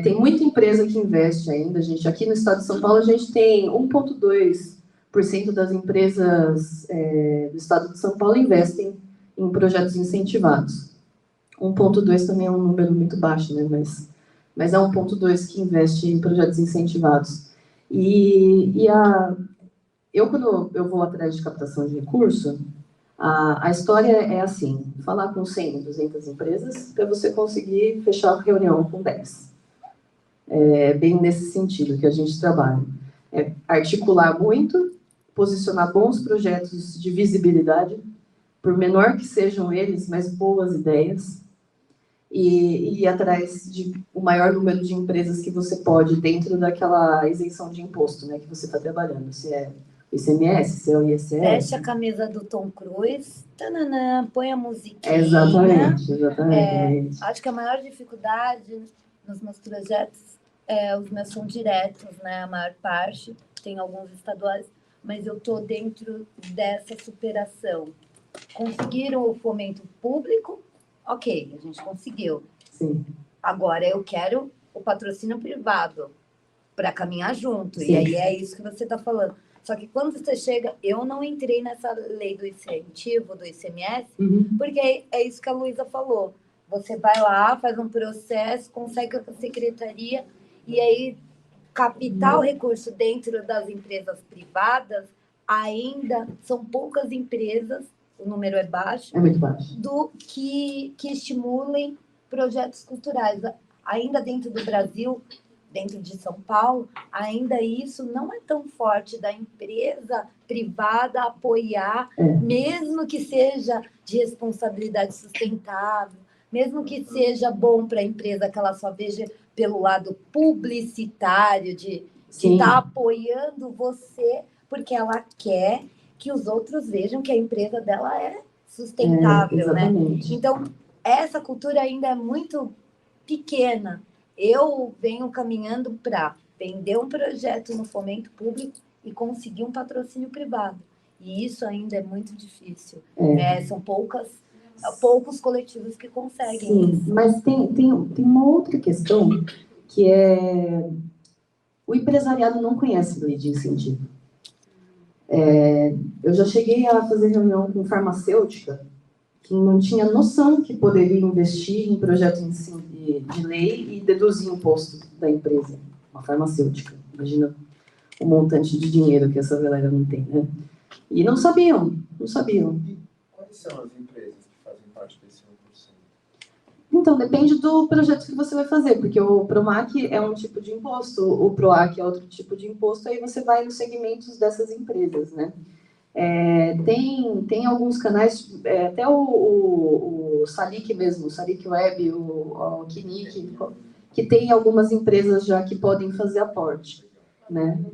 Tem muita empresa que investe ainda, gente. Aqui no estado de São Paulo, a gente tem 1,2% das empresas do estado de São Paulo investem em projetos incentivados. 1,2 também é um número muito baixo, né? Mas é 1,2 que investe em projetos incentivados. Quando eu vou atrás de captação de recurso, a história é assim: falar com 100, 200 empresas para você conseguir fechar a reunião com 10. Bem nesse sentido que a gente trabalha. Articular muito, posicionar bons projetos de visibilidade, por menor que sejam eles, mas boas ideias, e ir atrás de o maior número de empresas que você pode dentro daquela isenção de imposto, né, que você está trabalhando. Se é o ICMS, se é o ISS. Veste a camisa do Tom Cruise, tananã, põe a musiquinha. Exatamente. Acho que a maior dificuldade nos meus projetos, os meus são diretos, né, a maior parte, tem alguns estaduais, mas eu estou dentro dessa superação. Conseguiram o fomento público? Ok, a gente conseguiu. Sim. Agora eu quero o patrocínio privado para caminhar junto. Sim. E aí é isso que você está falando. Só que quando você chega, eu não entrei nessa lei do incentivo, do ICMS, porque é isso que a Luísa falou. Você vai lá, faz um processo, consegue a secretaria, e aí captar o recurso dentro das empresas privadas, ainda são poucas empresas, o número é baixo, é muito baixo, que estimulem projetos culturais. Ainda dentro do Brasil, dentro de São Paulo, ainda isso não é tão forte da empresa privada apoiar, mesmo que seja de responsabilidade sustentável, mesmo que seja bom para a empresa que ela só veja pelo lado publicitário, de estar apoiando você, porque ela quer que os outros vejam que a empresa dela é sustentável, né? Então, essa cultura ainda é muito pequena. Eu venho caminhando para vender um projeto no fomento público e conseguir um patrocínio privado. E isso ainda é muito difícil. São poucos coletivos que conseguem. Sim, isso. Mas tem uma outra questão, que é o empresariado não conhece lei de incentivo. Eu já cheguei a fazer reunião com farmacêutica que não tinha noção que poderia investir em projeto de lei e deduzir imposto da empresa, uma farmacêutica. Imagina o montante de dinheiro que essa galera não tem, né? E não sabiam. E quais são as empresas que fazem parte desse 1%? Então, depende do projeto que você vai fazer, porque o PROMAC é um tipo de imposto, o PROAC é outro tipo de imposto, aí você vai nos segmentos dessas empresas, né? Tem alguns canais, até o Salic mesmo, o Salic Web, o Kinic, que tem algumas empresas já que podem fazer aporte, né?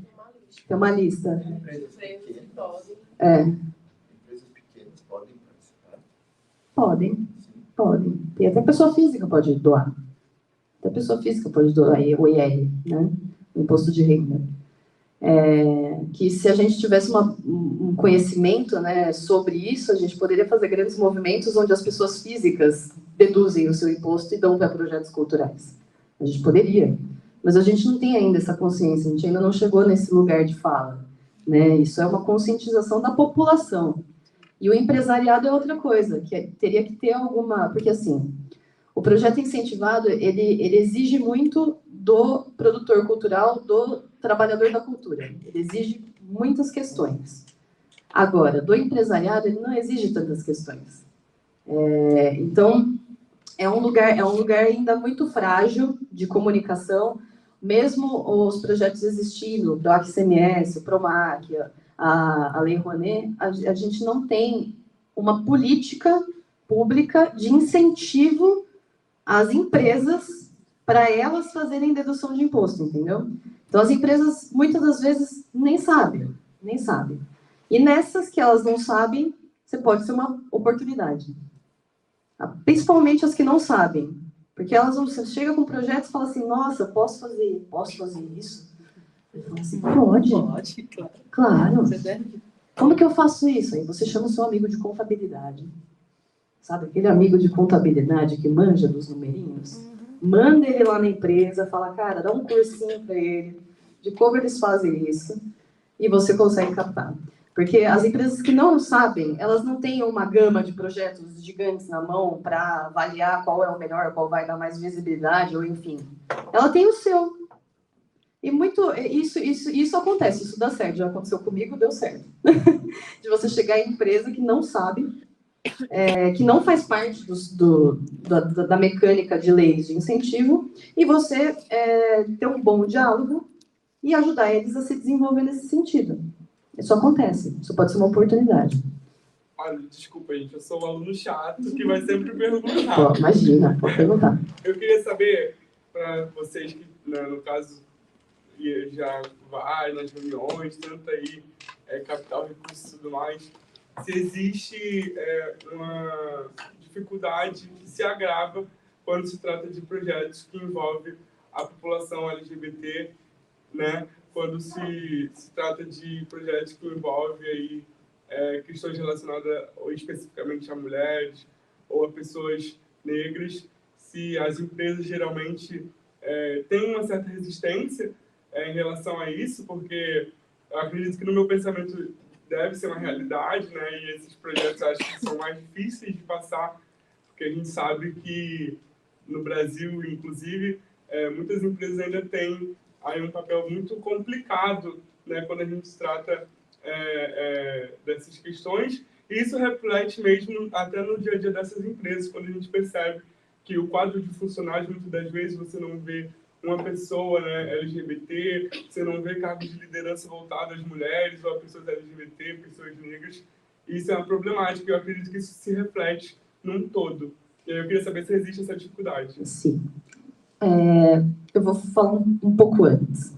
Tem uma lista. Empresas pequenas podem participar? Podem. Tem até pessoa física pode doar. Até pessoa física pode doar o IR, né? O imposto de renda. Que se a gente tivesse um conhecimento, né, sobre isso, a gente poderia fazer grandes movimentos onde as pessoas físicas deduzem o seu imposto e dão para projetos culturais. A gente poderia, mas a gente não tem ainda essa consciência, a gente ainda não chegou nesse lugar de fala, né? Isso é uma conscientização da população. E o empresariado é outra coisa, teria que ter alguma... Porque, assim, o projeto incentivado, ele exige muito do produtor cultural, do trabalhador da cultura. Ele exige muitas questões. Agora, do empresariado, ele não exige tantas questões. Então, é um lugar ainda muito frágil de comunicação, mesmo os projetos existindo, o PROAC-CMS, o PROMAC, a Lei Rouanet, a gente não tem uma política pública de incentivo às empresas para elas fazerem dedução de imposto, entendeu? Então, as empresas, muitas das vezes, nem sabem. E nessas que elas não sabem, você pode ser uma oportunidade. Principalmente as que não sabem. Porque você chega com projetos e fala assim, nossa, posso fazer isso? Eu falo assim, pode, claro. Como que eu faço isso? Aí você chama o seu amigo de contabilidade. Sabe, aquele amigo de contabilidade que manja dos numerinhos? Manda ele lá na empresa, fala, cara, dá um cursinho para ele, de como eles fazem isso, e você consegue captar. Porque as empresas que não sabem, elas não têm uma gama de projetos gigantes na mão para avaliar qual é o melhor, qual vai dar mais visibilidade, ou enfim. Ela tem o seu. E isso acontece, isso dá certo. Já aconteceu comigo, deu certo. De você chegar em empresa que não sabe, que não faz parte da mecânica de leis de incentivo, e você ter um bom diálogo e ajudar eles a se desenvolver nesse sentido. Isso acontece, isso pode ser uma oportunidade. Olha, desculpa, gente, eu sou um aluno chato que vai sempre perguntar. Imagina, pode perguntar. Eu queria saber, para vocês que, no caso, já vai nas reuniões, tanto aí, capital, recursos e tudo mais, se existe uma dificuldade que se agrava quando se trata de projetos que envolvem a população LGBT, né? Quando se trata de projetos que envolvem aí, questões relacionadas ou especificamente a mulheres ou a pessoas negras, se as empresas geralmente têm uma certa resistência em relação a isso, porque eu acredito que no meu pensamento deve ser uma realidade, né? E esses projetos eu acho que são mais difíceis de passar, porque a gente sabe que no Brasil, inclusive, muitas empresas ainda têm aí um papel muito complicado, né, quando a gente trata dessas questões, e isso reflete mesmo até no dia a dia dessas empresas, quando a gente percebe que o quadro de funcionários, muitas das vezes, você não vê uma pessoa, né, LGBT, você não vê cargos de liderança voltados às mulheres ou a pessoas LGBT, pessoas negras, e isso é uma problemática, eu acredito que isso se reflete num todo. E aí eu queria saber se existe essa dificuldade. Sim. Eu vou falar um pouco antes.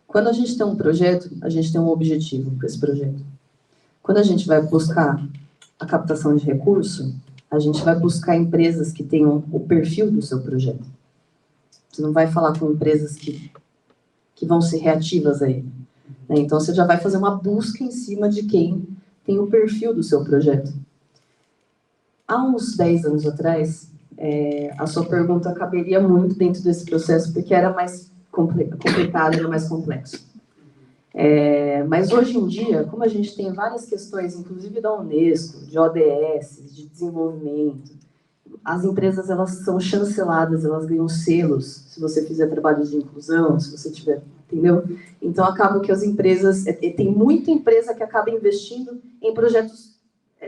Quando a gente tem um projeto, a gente tem um objetivo para esse projeto. Quando a gente vai buscar a captação de recurso, a gente vai buscar empresas que tenham o perfil do seu projeto. Você não vai falar com empresas que vão ser reativas a ele, né? Então, você já vai fazer uma busca em cima de quem tem o perfil do seu projeto. Há uns 10 anos atrás, a sua pergunta caberia muito dentro desse processo, porque era mais complicado, era mais complexo. Mas hoje em dia, como a gente tem várias questões, inclusive da Unesco, de ODS, de desenvolvimento, as empresas elas são chanceladas, elas ganham selos, se você fizer trabalhos de inclusão, se você tiver, entendeu? Então, acaba que as empresas, tem muita empresa que acaba investindo em projetos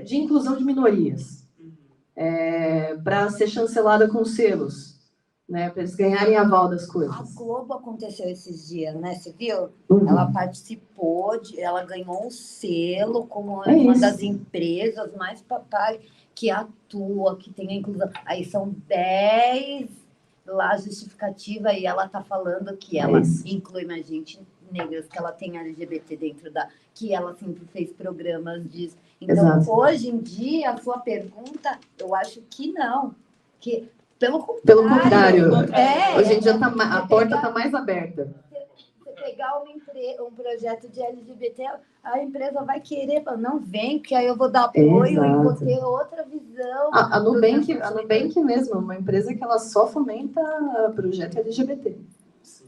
de inclusão de minorias, para ser chancelada com selos, né, para eles ganharem aval das coisas. A Globo aconteceu esses dias, né? Você viu? Uhum. Ela participou, ela ganhou um selo como uma das empresas mais papai que atua, que tem a inclusão. Aí são 10 lá a justificativa e ela está falando que ela inclui mais gente negras, que ela tem LGBT dentro da... que ela sempre fez programas disso. Então, hoje em dia, a sua pergunta, eu acho que não. Que, pelo contrário. Hoje em dia a porta está mais aberta. Você pegar um projeto de LGBT, a empresa vai querer, não vem, que aí eu vou dar apoio e vou ter outra visão. A Nubank mesmo, uma empresa que ela só fomenta projeto LGBT. Sim.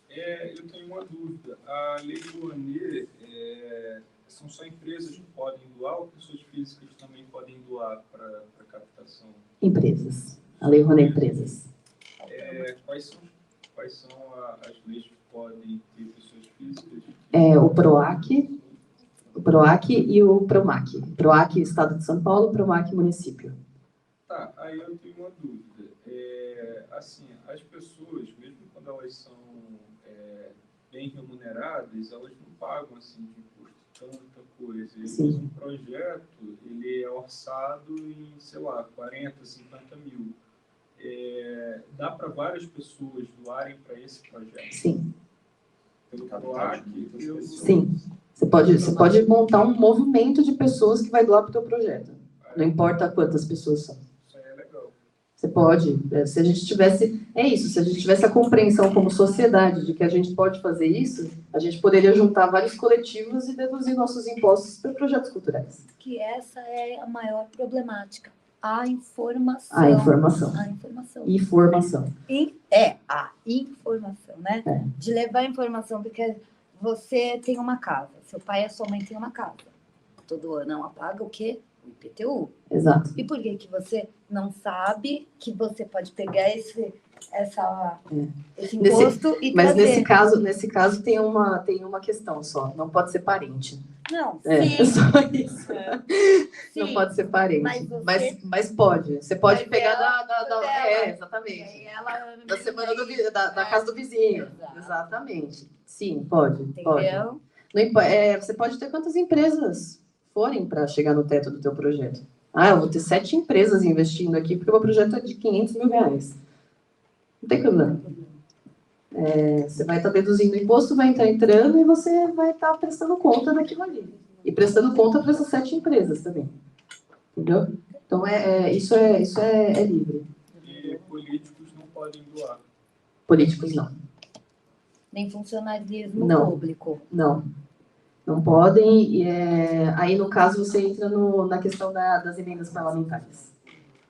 Eu tenho uma dúvida. A Lei Rouanet, são só empresas que podem doar ou pessoas físicas também podem doar para captação? Empresas. A Lei Rouanet Empresas. Quais são as leis que podem ter pessoas físicas? O PROAC e o PROMAC. PROAC, Estado de São Paulo, PROMAC, município. Tá, aí eu tenho uma dúvida. Assim, as pessoas, mesmo quando elas são bem remuneradas, elas não pagam assim de imposto tanta coisa. E um projeto, ele é orçado em, sei lá, 40, 50 mil. Dá para várias pessoas doarem para esse projeto? Sim. Pelo PROAC? Sim. Você pode montar um movimento de pessoas que vai doar para o teu projeto. Não importa quantas pessoas são. Isso aí é legal. Você pode. Se a gente tivesse... se a gente tivesse a compreensão como sociedade de que a gente pode fazer isso, a gente poderia juntar vários coletivos e deduzir nossos impostos para projetos culturais. Que essa é a maior problemática. A informação. A informação. A informação. Informação. A informação, né? De levar a informação, porque você tem uma casa, seu pai e a sua mãe têm uma casa. Todo ano ela paga o quê? O IPTU. Exato. E por que você não sabe que você pode pegar esse imposto e mas trazer? nesse caso tem uma questão só. Não pode ser parente. Não, sim. Só isso. Não Sim, pode ser parente. Mas pode. Você pode pegar exatamente. Da semana da casa do vizinho. Exato. Exatamente. Sim, pode. Entendeu? Você pode ter quantas empresas forem para chegar no teto do teu projeto. Eu vou ter 7 empresas investindo aqui porque o meu projeto é de 500 mil reais. Não tem problema. Você vai estar deduzindo o imposto, vai estar entrando e você vai estar prestando conta daquilo ali. E prestando conta para essas 7 empresas também. Entendeu? Então, isso é livre. E políticos não podem doar? Políticos não. Nem funcionalismo público. Não podem. Aí, no caso, você entra na questão das emendas parlamentares.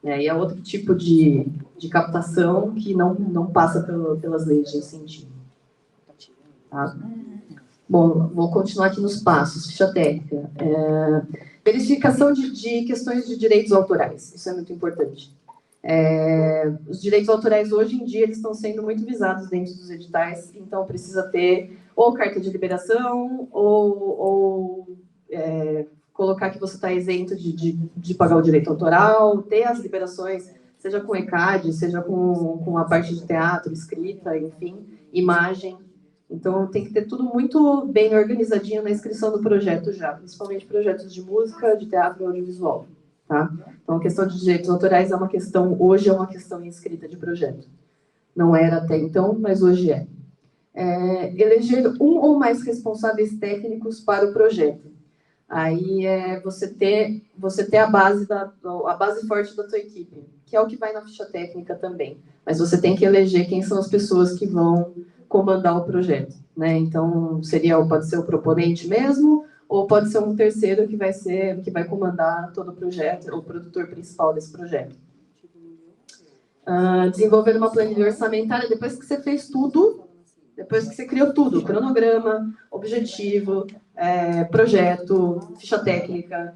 E é outro tipo de captação que não passa pelas leis de incentivo. Tá? Bom, vou continuar aqui nos passos. Ficha técnica. Verificação de questões de direitos autorais. Isso é muito importante. Os direitos autorais, hoje em dia, eles estão sendo muito visados dentro dos editais, então precisa ter ou carta de liberação, ou colocar que você está isento de pagar o direito autoral, ter as liberações, seja com ECAD, seja com a parte de teatro, escrita, enfim, imagem. Então, tem que ter tudo muito bem organizadinho na inscrição do projeto já, principalmente projetos de música, de teatro e audiovisual. Tá? Então, a questão de direitos autorais hoje é uma questão inscrita de projeto. Não era até então, mas hoje é. Eleger um ou mais responsáveis técnicos para o projeto. Aí você ter a base forte da tua equipe, que é o que vai na ficha técnica também. Mas você tem que eleger quem são as pessoas que vão comandar o projeto, né? Então, pode ser o proponente mesmo, ou pode ser um terceiro que vai comandar todo o projeto, o produtor principal desse projeto. Desenvolver uma planilha orçamentária depois que você fez tudo, depois que você criou tudo, cronograma, objetivo, projeto, ficha técnica,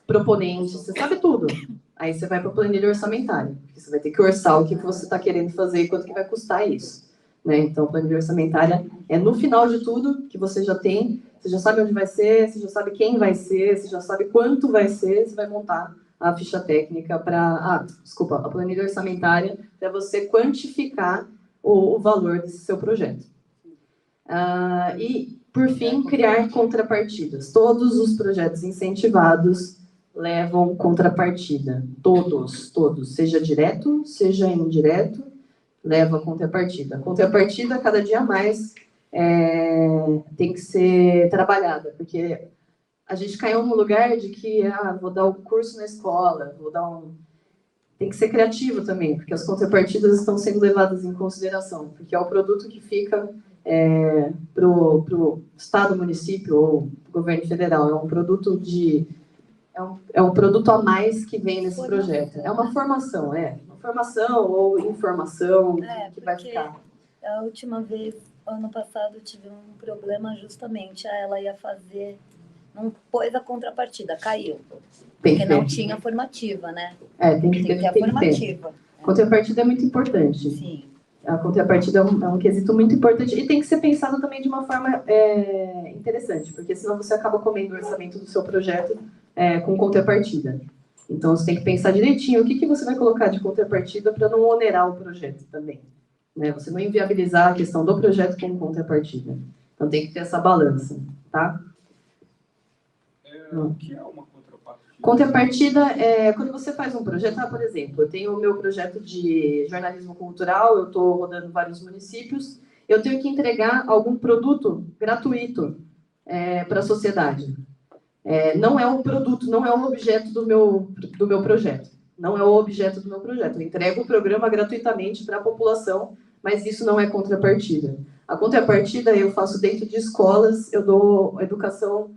proponente, você sabe tudo. Aí você vai para a planilha orçamentária, porque você vai ter que orçar o que você está querendo fazer e quanto que vai custar isso. Né? Então, a planilha orçamentária é no final de tudo que você já tem, você já sabe onde vai ser, você já sabe quem vai ser, você já sabe quanto vai ser, você vai montar a ficha técnica a planilha orçamentária para você quantificar o valor desse seu projeto. E, por fim, criar contrapartidas. Todos os projetos incentivados levam contrapartida. Todos, seja direto, seja indireto, leva contrapartida. A contrapartida, cada dia mais, tem que ser trabalhada, porque a gente caiu num lugar de que, vou dar um curso na escola, tem que ser criativo também, porque as contrapartidas estão sendo levadas em consideração, porque é o produto que fica para o Estado, município ou governo federal. É um produto é um produto a mais que vem nesse projeto. É uma formação, ou informação que vai ficar. A última vez, ano passado, eu tive um problema justamente, ela ia fazer, não pôs a contrapartida, caiu. Porque não tinha formativa, né? Tem que ter a formativa. Contrapartida é muito importante. Sim. A contrapartida é um quesito muito importante e tem que ser pensado também de uma forma interessante, porque senão você acaba comendo o orçamento do seu projeto com contrapartida. Então, você tem que pensar direitinho o que você vai colocar de contrapartida para não onerar o projeto também. Né? Você não inviabilizar a questão do projeto com contrapartida. Então, tem que ter essa balança, tá? O que é uma contrapartida? Contrapartida é quando você faz um projeto, por exemplo, eu tenho o meu projeto de jornalismo cultural, eu estou rodando vários municípios, eu tenho que entregar algum produto gratuito para a sociedade. Não é o produto, não é o objeto do meu projeto. Não é o objeto do meu projeto. Eu entrego o programa gratuitamente para a população, mas isso não é contrapartida. A contrapartida eu faço dentro de escolas, eu dou educação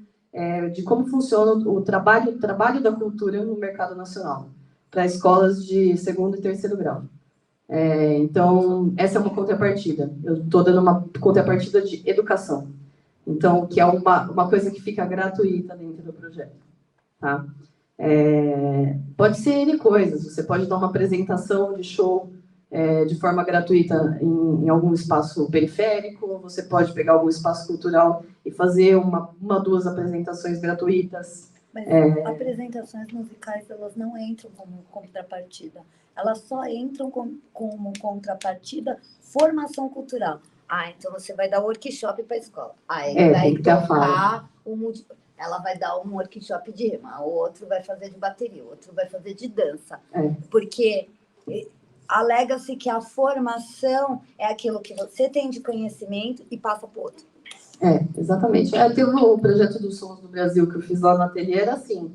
de como funciona o trabalho da cultura no mercado nacional, para escolas de segundo e terceiro grau. Então, essa é uma contrapartida. Eu estou dando uma contrapartida de educação. Então, que é uma coisa que fica gratuita dentro do projeto. Tá? Pode ser N coisas. Você pode dar uma apresentação de show de forma gratuita em algum espaço periférico, você pode pegar algum espaço cultural e fazer duas apresentações gratuitas. Mas apresentações musicais, elas não entram como contrapartida. Elas só entram como contrapartida formação cultural. Então você vai dar workshop para a escola. Aí vai tocar ela vai dar um workshop de rima, o outro vai fazer de bateria, o outro vai fazer de dança. Porque alega-se que a formação é aquilo que você tem de conhecimento e passa para o outro. Exatamente. Teve o projeto dos Sons do Brasil que eu fiz lá no ateliê, era assim,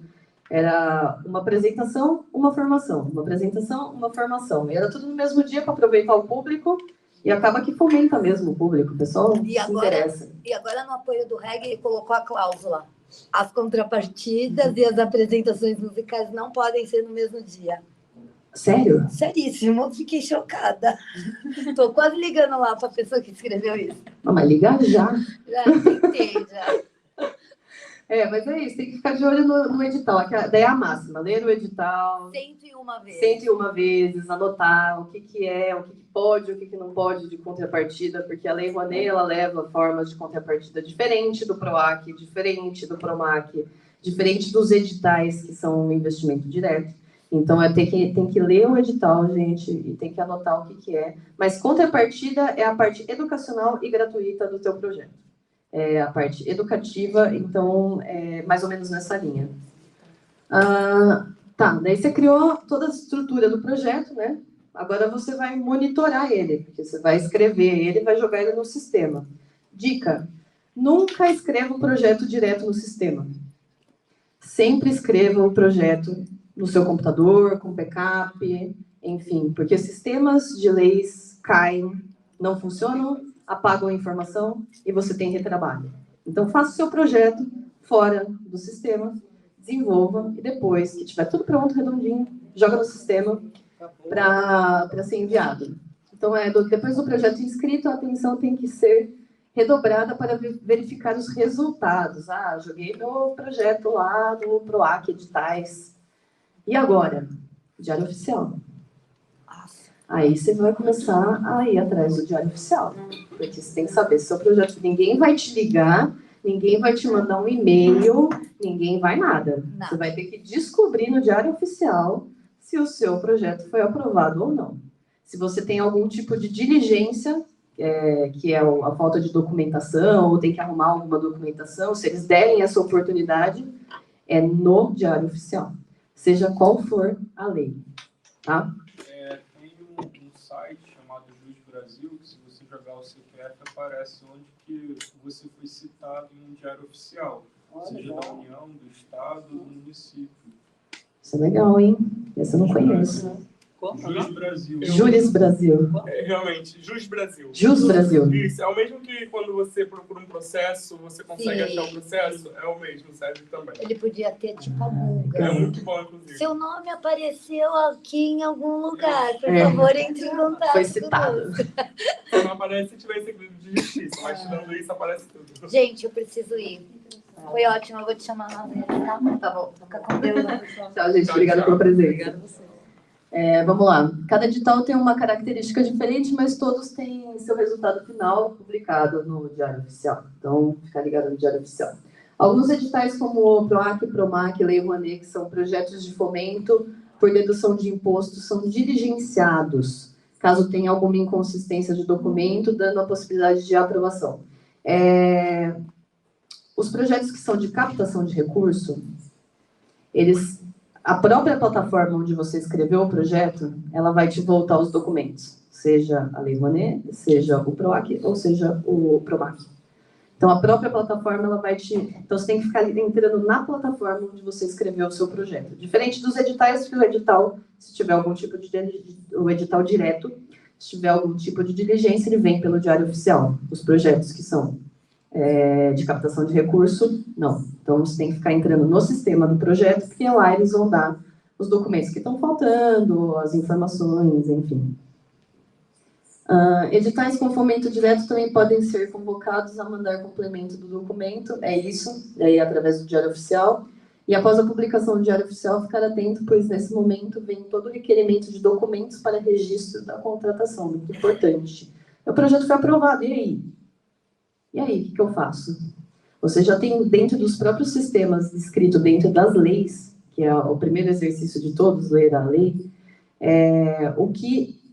era uma apresentação, uma formação, uma apresentação, uma formação. E era tudo no mesmo dia para aproveitar o público e acaba que fomenta mesmo o público, o pessoal se interessa. E agora no apoio do reggae ele colocou a cláusula. As contrapartidas e as apresentações musicais não podem ser no mesmo dia. Sério? Seríssimo, fiquei chocada. Estou quase ligando lá para a pessoa que escreveu isso. Não, mas liga já. Já tentei, já. Mas é isso, tem que ficar de olho no edital. Daí é a máxima, ler o edital. 101 vezes. 101 vezes, anotar o que é, o que pode, o que não pode de contrapartida, porque a Lei Rouanet, ela leva formas de contrapartida diferente do PROAC, diferente do PROMAC, diferente dos editais que são um investimento direto. Então, tem que ler o edital, gente, e tem que anotar o que é. Mas contrapartida é a parte educacional e gratuita do teu projeto. A parte educativa, então, mais ou menos nessa linha. Daí você criou toda a estrutura do projeto, né? Agora você vai monitorar ele, porque você vai escrever ele e vai jogar ele no sistema. Dica: nunca escreva o projeto direto no sistema. Sempre escreva o projeto no seu computador, com backup, enfim, porque sistemas de leis caem, não funcionam, apagam a informação e você tem retrabalho. Então, faça o seu projeto fora do sistema, desenvolva e depois que tiver tudo pronto, redondinho, joga no sistema para ser enviado. Então, depois do projeto inscrito, a atenção tem que ser redobrada para verificar os resultados. Joguei meu projeto lá no PROAC, editais. E agora? Diário Oficial. Aí você vai começar a ir atrás do Diário Oficial. Porque você tem que saber se o seu projeto... Ninguém vai te ligar, ninguém vai te mandar um e-mail, ninguém vai nada. Não. Você vai ter que descobrir no Diário Oficial se o seu projeto foi aprovado ou não. Se você tem algum tipo de diligência, que é a falta de documentação, ou tem que arrumar alguma documentação, se eles derem essa oportunidade, É no Diário Oficial, seja qual for a lei, tá? Tem um site chamado Jus Brasil, que se você jogar o CPF, aparece onde que você foi citado em um diário oficial, seja da União, do Estado, do município. Isso é legal, hein? Esse eu não conheço. Jus Brasil. Jus Brasil. Realmente, Jus Brasil. Jus Brasil. Isso, é o mesmo que quando você procura um processo, você consegue achar o processo, é o mesmo, serve também. Ele podia ter tipo a Google. É muito bom, inclusive. Seu nome apareceu aqui em algum lugar. Por favor, entre em contato. Foi citado. Só não aparece se tiver segredo de justiça, mas tirando isso, aparece tudo. Gente, eu preciso ir. Foi ótimo, eu vou te chamar na vez, tá? Tá bom. Fica com Deus. Tchau, gente. Obrigada pelo presente. Vamos lá. Cada edital tem uma característica diferente, mas todos têm seu resultado final publicado no Diário Oficial. Então, fica ligado no Diário Oficial. Alguns editais, como o PROAC, PROMAC, Lei Rouanet, que são projetos de fomento por dedução de impostos, são diligenciados, caso tenha alguma inconsistência de documento, dando a possibilidade de aprovação. Os projetos que são de captação de recurso, a própria plataforma onde você escreveu o projeto, ela vai te voltar os documentos, seja a Lei Rouanet, seja o PROAC ou seja o PROMAC. Então, a própria plataforma, ela vai te... Então, você tem que ficar entrando na plataforma onde você escreveu o seu projeto. Diferente dos editais, que o edital, se tiver algum tipo de... O edital direto, se tiver algum tipo de diligência, ele vem pelo Diário Oficial. Os projetos que são de captação de recurso, não. Então, você tem que ficar entrando no sistema do projeto, porque lá eles vão dar os documentos que estão faltando, as informações, enfim. Editais com fomento direto também podem ser convocados a mandar complemento do documento, é isso, aí através do Diário Oficial. E após a publicação do Diário Oficial, ficar atento, pois nesse momento vem todo o requerimento de documentos para registro da contratação, muito importante. O projeto foi aprovado, e aí? E aí, o que eu faço? Você já tem dentro dos próprios sistemas, escrito dentro das leis, que é o primeiro exercício de todos, ler a lei,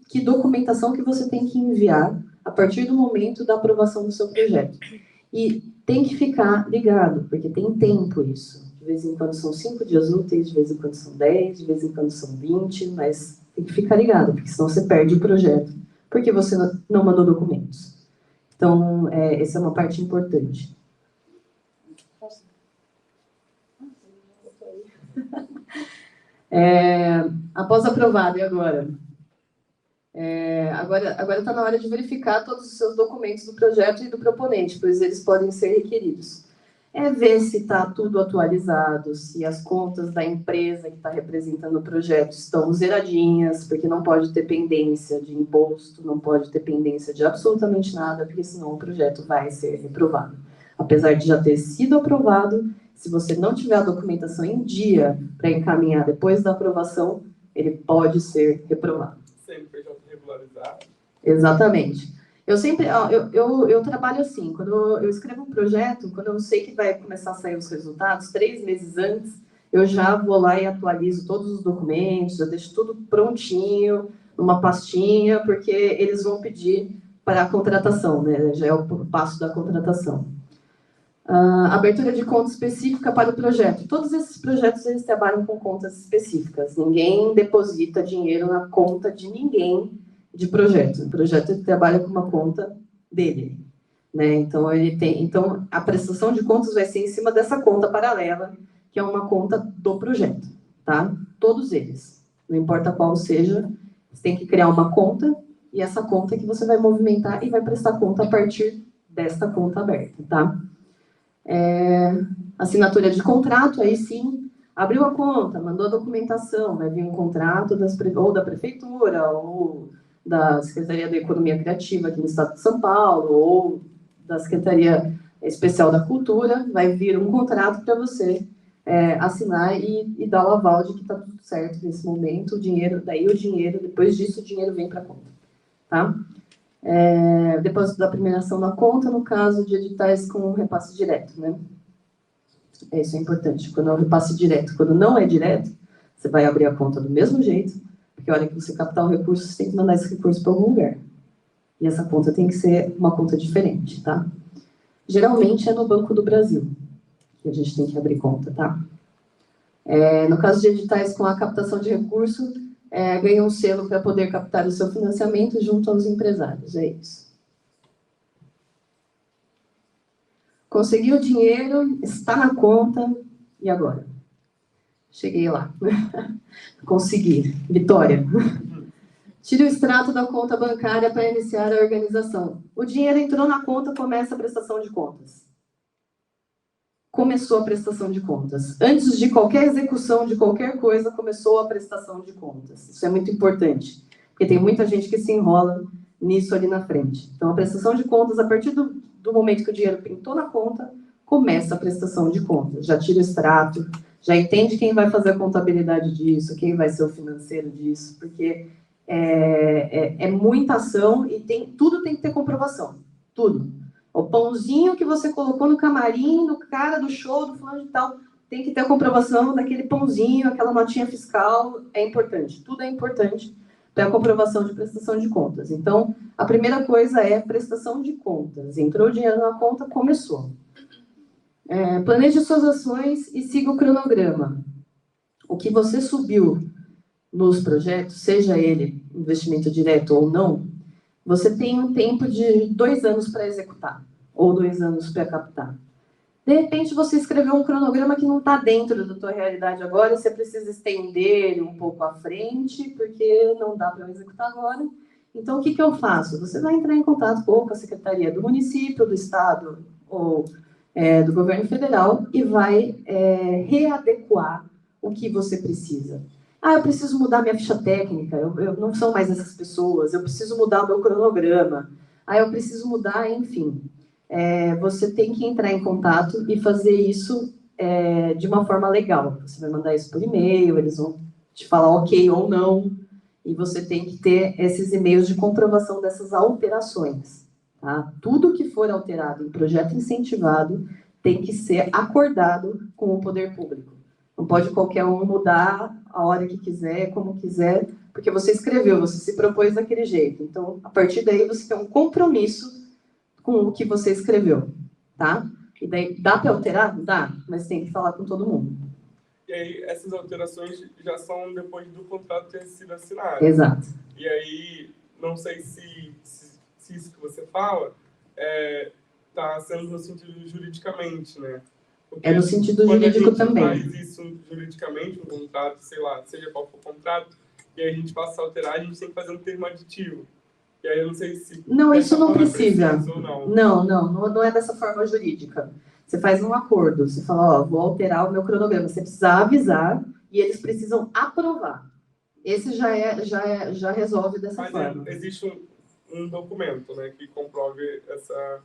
que documentação que você tem que enviar a partir do momento da aprovação do seu projeto. E tem que ficar ligado, porque tem tempo isso. De vez em quando são 5 dias úteis, de vez em quando são 10, de vez em quando são 20, mas tem que ficar ligado, porque senão você perde o projeto, porque você não mandou documentos. Então, essa é uma parte importante. Após aprovado, e agora? Agora está na hora de verificar todos os seus documentos do projeto e do proponente, pois eles podem ser requeridos. Ver se está tudo atualizado, se as contas da empresa que está representando o projeto estão zeradinhas, porque não pode ter pendência de imposto, não pode ter pendência de absolutamente nada, porque senão o projeto vai ser reprovado. Apesar de já ter sido aprovado, se você não tiver a documentação em dia para encaminhar depois da aprovação, ele pode ser reprovado. CNPJ regularizado. Exatamente. Eu trabalho assim, quando eu escrevo um projeto, quando eu sei que vai começar a sair os resultados, 3 meses antes, eu já vou lá e atualizo todos os documentos, já deixo tudo prontinho, numa pastinha, porque eles vão pedir para a contratação, né? Já é o passo da contratação. Abertura de conta específica para o projeto. Todos esses projetos, eles trabalham com contas específicas. Ninguém deposita dinheiro na conta de ninguém de projeto. O projeto ele trabalha com uma conta dele, né? Então, a prestação de contas vai ser em cima dessa conta paralela, que é uma conta do projeto, tá? Todos eles. Não importa qual seja, você tem que criar uma conta, e essa conta que você vai movimentar e vai prestar conta a partir desta conta aberta, tá? Assinatura de contrato, aí sim, abriu a conta, mandou a documentação, vai vir um contrato ou da prefeitura, ou da Secretaria da Economia Criativa aqui no estado de São Paulo, ou da Secretaria Especial da Cultura, vai vir um contrato para você assinar e dar o aval de que está tudo certo nesse momento, depois disso o dinheiro vem para a conta, tá? Depósito da premiação na conta, no caso de editais com repasse direto, né? Isso é importante. Quando é um repasse direto, quando não é direto, você vai abrir a conta do mesmo jeito, porque a hora que você captar o recurso, você tem que mandar esse recurso para algum lugar. E essa conta tem que ser uma conta diferente, tá? Geralmente é no Banco do Brasil que a gente tem que abrir conta, tá? No caso de editais com a captação de recurso, ganha um selo para poder captar o seu financiamento junto aos empresários, é isso. Conseguiu o dinheiro, está na conta, e agora? Cheguei lá. Consegui. Vitória. Tire o extrato da conta bancária para iniciar a organização. O dinheiro entrou na conta, começa a prestação de contas. Começou a prestação de contas. Antes de qualquer execução de qualquer coisa, começou a prestação de contas. Isso é muito importante, porque tem muita gente que se enrola nisso ali na frente. Então, a prestação de contas, a partir do momento que o dinheiro pintou na conta, começa a prestação de contas. Já tira o extrato, já entende quem vai fazer a contabilidade disso, quem vai ser o financeiro disso, porque é muita ação e tudo tem que ter comprovação. Tudo. O pãozinho que você colocou no camarim, no cara do show, do fulano de tal, tem que ter a comprovação daquele pãozinho, aquela notinha fiscal, é importante. Tudo é importante para a comprovação de prestação de contas. Então, a primeira coisa é prestação de contas. Entrou o dinheiro na conta, começou. Planeje suas ações e siga o cronograma. O que você subiu nos projetos, seja ele investimento direto ou não, você tem um tempo de 2 anos para executar, ou 2 anos para captar. De repente, você escreveu um cronograma que não está dentro da tua realidade agora, você precisa estender ele um pouco à frente, porque não dá para executar agora. Então, o que eu faço? Você vai entrar em contato com a Secretaria do Município, do Estado, ou do Governo Federal, e vai readequar o que você precisa. Eu preciso mudar minha ficha técnica, eu não sou mais essas pessoas, eu preciso mudar o meu cronograma, eu preciso mudar, enfim. Você tem que entrar em contato e fazer isso de uma forma legal. Você vai mandar isso por e-mail, eles vão te falar ok ou não, e você tem que ter esses e-mails de comprovação dessas alterações. Tá? Tudo que for alterado em projeto incentivado tem que ser acordado com o poder público. Não pode qualquer um mudar a hora que quiser, como quiser, porque você escreveu, você se propôs daquele jeito. Então, a partir daí, você tem um compromisso com o que você escreveu, tá? E daí, dá para alterar? Dá, mas tem que falar com todo mundo. E aí, essas alterações já são depois do contrato ter sido assinado. Exato. E aí, não sei se isso que você fala está sendo no sentido juridicamente, né? Porque no sentido jurídico também. Quando a gente faz isso juridicamente, um contrato, sei lá, seja qual for o contrato, e aí a gente passa a alterar, a gente tem que fazer um termo aditivo. E aí eu não sei se... Não, isso não precisa. Não. Não é dessa forma jurídica. Você faz um acordo, você fala, vou alterar o meu cronograma. Você precisa avisar e eles precisam aprovar. Esse já resolve dessa forma. Mas existe um documento, né, que comprove essa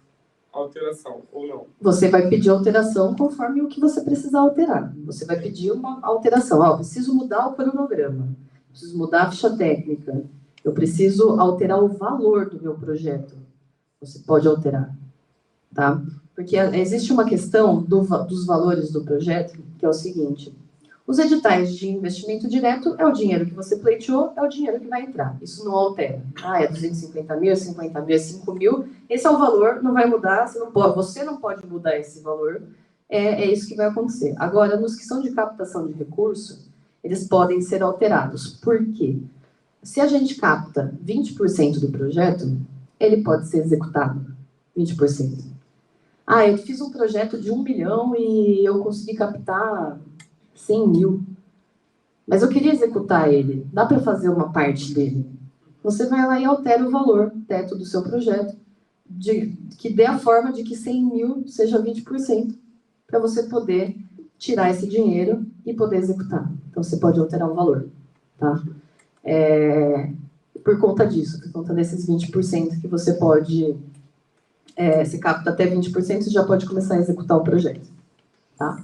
alteração, ou não? Você vai pedir alteração conforme o que você precisar alterar. Você vai pedir uma alteração. Eu preciso mudar o cronograma, preciso mudar a ficha técnica, eu preciso alterar o valor do meu projeto. Você pode alterar, tá? Porque existe uma questão dos valores do projeto, que é o seguinte: os editais de investimento direto é o dinheiro que você pleiteou, é o dinheiro que vai entrar. Isso não altera. É 250 mil, é 50 mil, é 5 mil. Esse é o valor, não vai mudar, você não pode mudar esse valor. É isso que vai acontecer. Agora, nos que são de captação de recurso, eles podem ser alterados. Por quê? Se a gente capta 20% do projeto, ele pode ser executado. 20%. Eu fiz um projeto de 1 milhão e eu consegui captar 100 mil. Mas eu queria executar ele. Dá para fazer uma parte dele. Você vai lá e altera o valor, teto do seu projeto, que dê a forma de que 100 mil seja 20%, para você poder tirar esse dinheiro e poder executar. Então, você pode alterar o valor, tá? Por conta disso, por conta desses 20% que você pode... se capta até 20%, você já pode começar a executar o projeto, tá?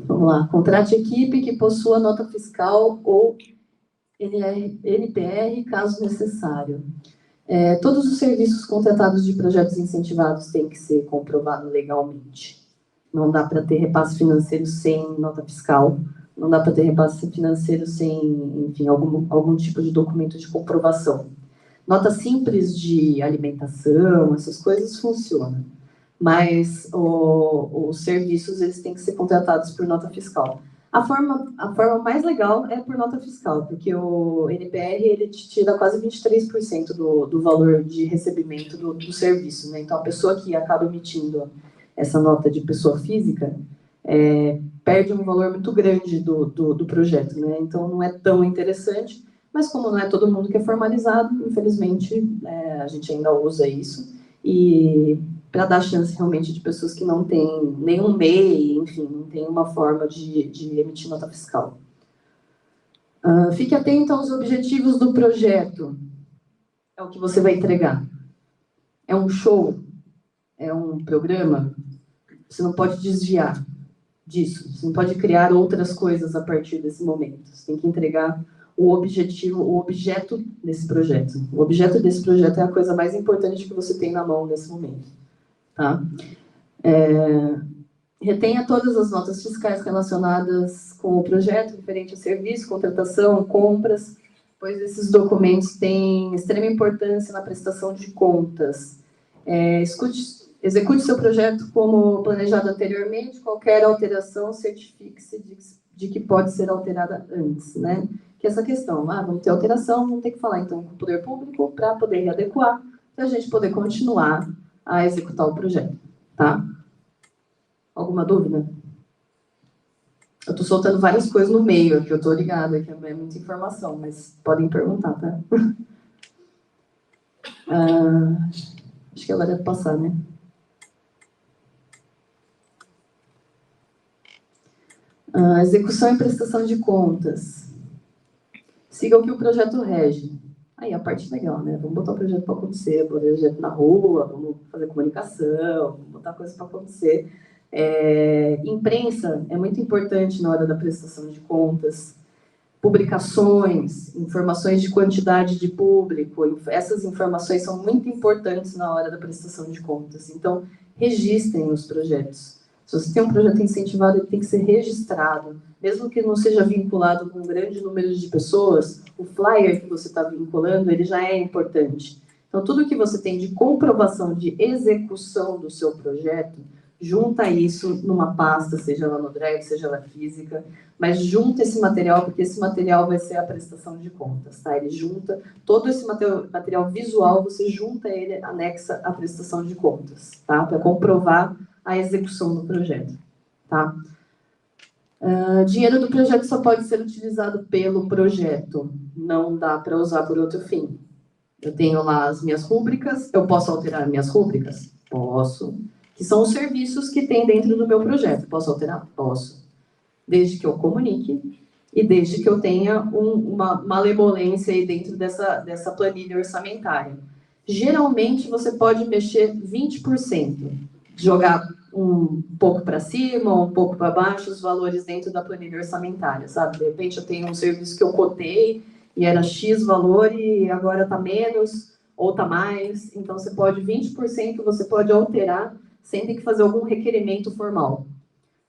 Vamos lá. Contrate equipe que possua nota fiscal ou NPR, caso necessário. Todos os serviços contratados de projetos incentivados têm que ser comprovados legalmente. Não dá para ter repasse financeiro sem nota fiscal. Não dá para ter repasse financeiro sem, enfim, algum tipo de documento de comprovação. Nota simples de alimentação, essas coisas funcionam. mas os serviços eles têm que ser contratados por nota fiscal. A forma mais legal é por nota fiscal, porque o NPR ele te tira quase 23% do valor de recebimento do serviço, né? Então, a pessoa que acaba emitindo essa nota de pessoa física perde um valor muito grande do projeto, né? Então, não é tão interessante, mas como não é todo mundo que é formalizado, infelizmente, a gente ainda usa isso, e para dar chance realmente de pessoas que não têm nenhum MEI, enfim, não tem uma forma de emitir nota fiscal. Fique atento aos objetivos do projeto. É o que você vai entregar. É um show? É um programa? Você não pode desviar disso. Você não pode criar outras coisas a partir desse momento. Você tem que entregar o objeto desse projeto. O objeto desse projeto é a coisa mais importante que você tem na mão nesse momento. Tá? Retenha todas as notas fiscais relacionadas com o projeto, referente a serviço, contratação, compras, pois esses documentos têm extrema importância na prestação de contas. Execute seu projeto como planejado anteriormente, qualquer alteração, certifique-se de que pode ser alterada antes, né? Que é essa questão, vamos ter alteração, vamos ter que falar então com o poder público para poder readequar, para a gente poder continuar a executar o projeto, tá? Alguma dúvida? Eu estou soltando várias coisas no meio aqui, eu estou ligada, que é muita informação, mas podem perguntar, tá? Acho que agora deve passar, né? Execução e prestação de contas. Siga o que o projeto rege. Aí a parte legal, né? Vamos botar o projeto para acontecer, botar o projeto na rua, vamos fazer comunicação, vamos botar coisa para acontecer. Imprensa é muito importante na hora da prestação de contas. Publicações, informações de quantidade de público, essas informações são muito importantes na hora da prestação de contas. Então, registrem os projetos. Se você tem um projeto incentivado, ele tem que ser registrado. Mesmo que não seja vinculado com um grande número de pessoas, o flyer que você está vinculando, ele já é importante. Então, tudo que você tem de comprovação de execução do seu projeto, junta isso numa pasta, seja ela no Drive, seja ela física, mas junta esse material, porque esse material vai ser a prestação de contas, tá? Ele junta, todo esse material visual, você junta ele, anexa à prestação de contas, tá? Para comprovar a execução do projeto, tá? Dinheiro do projeto só pode ser utilizado pelo projeto, não dá para usar por outro fim. Eu tenho lá as minhas rúbricas, eu posso alterar minhas rúbricas? Posso. Que são os serviços que tem dentro do meu projeto. Posso alterar? Posso. Desde que eu comunique e desde que eu tenha uma malemolência aí dentro dessa planilha orçamentária. Geralmente, você pode mexer 20%. Jogar um pouco para cima, um pouco para baixo, os valores dentro da planilha orçamentária, sabe? De repente, eu tenho um serviço que eu cotei e era X valor e agora está menos ou está mais. Então, você pode 20%, você pode alterar sem ter que fazer algum requerimento formal.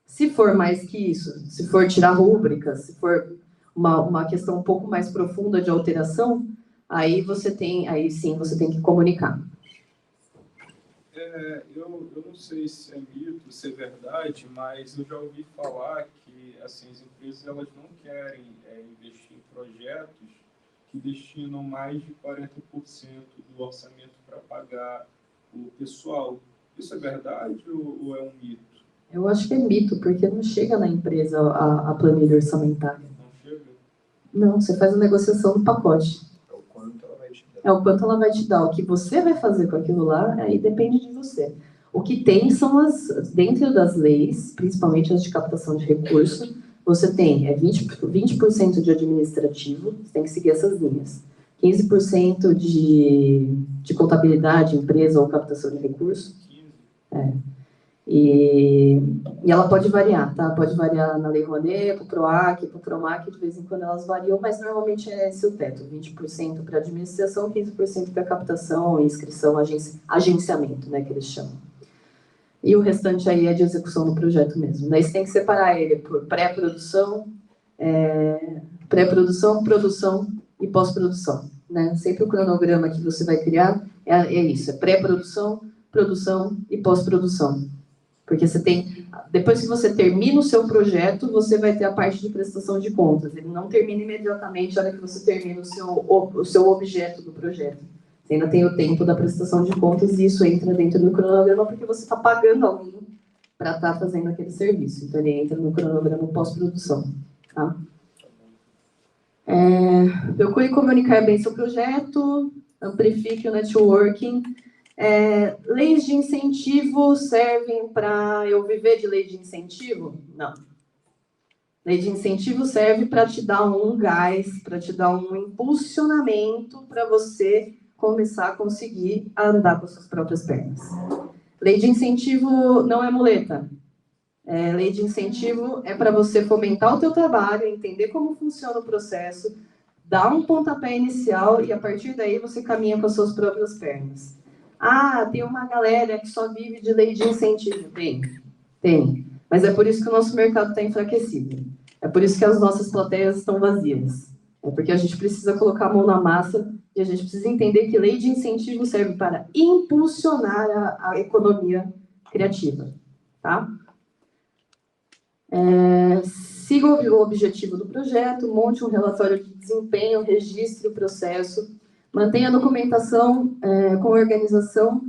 Se for mais que isso, se for tirar rúbricas, se for uma questão um pouco mais profunda de alteração, aí sim você tem que comunicar. Eu não sei se é mito, se é verdade, mas eu já ouvi falar que assim, as empresas elas não querem investir em projetos que destinam mais de 40% do orçamento para pagar o pessoal. Isso é verdade ou é um mito? Eu acho que é mito, porque não chega na empresa a planilha orçamentária. Não chega? Não, você faz a negociação do pacote. É o quanto ela vai te dar. É o quanto ela vai te dar. O que você vai fazer com aquilo lá, aí depende de você. O que tem são dentro das leis, principalmente as de captação de recurso, você tem 20% de administrativo, você tem que seguir essas linhas. 15% de contabilidade, empresa ou captação de recurso. E ela pode variar, tá? Pode variar na Lei Rouanet, para o PROAC, para o PROMAC, de vez em quando elas variam, mas normalmente é esse o teto, 20% para administração, 15% para captação, inscrição, agenciamento, né, que eles chamam. E o restante aí é de execução do projeto mesmo. Daí você tem que separar ele por pré-produção, produção e pós-produção, né? Sempre o cronograma que você vai criar é isso, é pré-produção, produção e pós-produção. Porque você tem, depois que você termina o seu projeto, você vai ter a parte de prestação de contas. Ele não termina imediatamente na hora que você termina o seu objeto do projeto. Você ainda tem o tempo da prestação de contas e isso entra dentro do cronograma porque você está pagando alguém para estar fazendo aquele serviço. Então, ele entra no cronograma pós-produção. Tá? Procure comunicar bem seu projeto, amplifique o networking. Leis de incentivo servem para eu viver de lei de incentivo? Não. Lei de incentivo serve para te dar um gás, para te dar um impulsionamento para você começar a conseguir andar com as suas próprias pernas. Lei de incentivo não é muleta. Lei de incentivo é para você fomentar o teu trabalho, entender como funciona o processo, dar um pontapé inicial e a partir daí você caminha com as suas próprias pernas. Ah, tem uma galera que só vive de lei de incentivo. Tem. Mas é por isso que o nosso mercado está enfraquecido. É por isso que as nossas plateias estão vazias. É porque a gente precisa colocar a mão na massa e a gente precisa entender que lei de incentivo serve para impulsionar a economia criativa. Tá? Siga o objetivo do projeto, monte um relatório de desempenho, registre o processo, mantenha a documentação com organização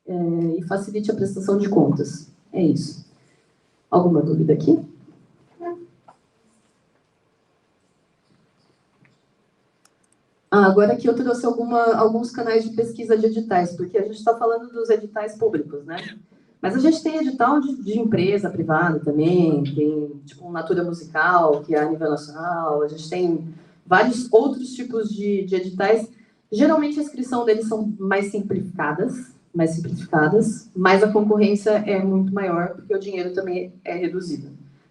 e facilite a prestação de contas. É isso. Alguma dúvida aqui? Agora aqui eu trouxe alguns canais de pesquisa de editais, porque a gente está falando dos editais públicos, né? Mas a gente tem edital de empresa privada também, tem tipo um Natura Musical, que é a nível nacional, a gente tem vários outros tipos de editais. Geralmente a inscrição deles são mais simplificadas, mas a concorrência é muito maior, porque o dinheiro também é reduzido,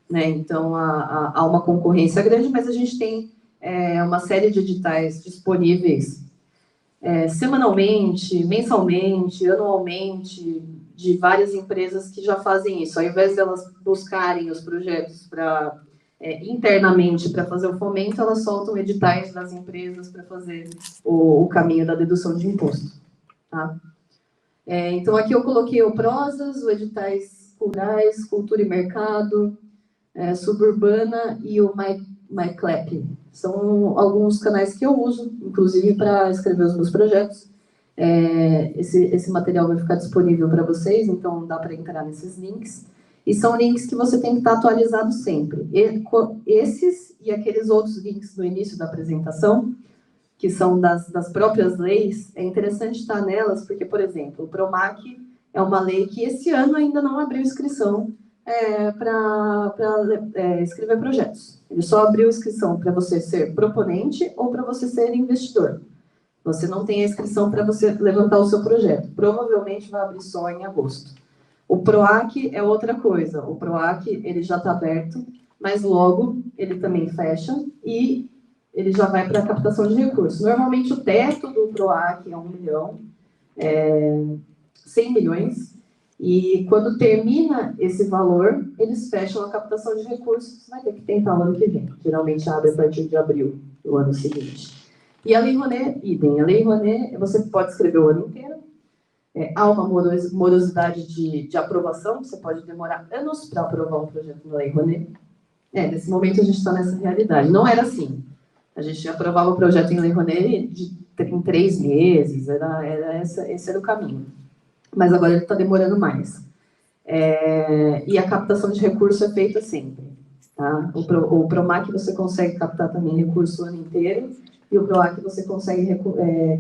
né? Então, há uma concorrência grande, mas a gente tem uma série de editais disponíveis semanalmente, mensalmente, anualmente, de várias empresas que já fazem isso. Ao invés de elas buscarem os projetos internamente para fazer o fomento, elas soltam editais das empresas para fazer o caminho da dedução de imposto. Tá? Então, aqui eu coloquei o Prosas, o Editais Culturais, Cultura e Mercado, Suburbana e o MyClap. São alguns canais que eu uso, inclusive para escrever os meus projetos. Esse material vai ficar disponível para vocês, então dá para entrar nesses links. E são links que você tem que estar atualizado sempre. Esses e aqueles outros links do início da apresentação, que são das próprias leis, é interessante estar nelas, porque, por exemplo, o PROMAC é uma lei que esse ano ainda não abriu inscrição para escrever projetos. Ele só abriu inscrição para você ser proponente ou para você ser investidor. Você não tem a inscrição para você levantar o seu projeto. Provavelmente vai abrir só em agosto. O PROAC é outra coisa. O PROAC ele já está aberto, mas logo ele também fecha e ele já vai para a captação de recursos. Normalmente o teto do PROAC é 1 milhão, 100 milhões, e quando termina esse valor, eles fecham a captação de recursos, vai ter que tentar o ano que vem. Geralmente abre a partir de abril do ano seguinte. E a Lei Rouanet, idem. A Lei Rouanet, você pode escrever o ano inteiro. Há uma morosidade de aprovação, você pode demorar anos para aprovar um projeto na Lei Rouanet. Nesse momento a gente está nessa realidade. Não era assim. A gente aprovava o projeto em Lei Rouanet em 3 meses, esse era o caminho. Mas agora ele está demorando mais. E a captação de recurso é feita sempre. Tá? O PROMAC você consegue captar também recurso o ano inteiro, e o PROAC você consegue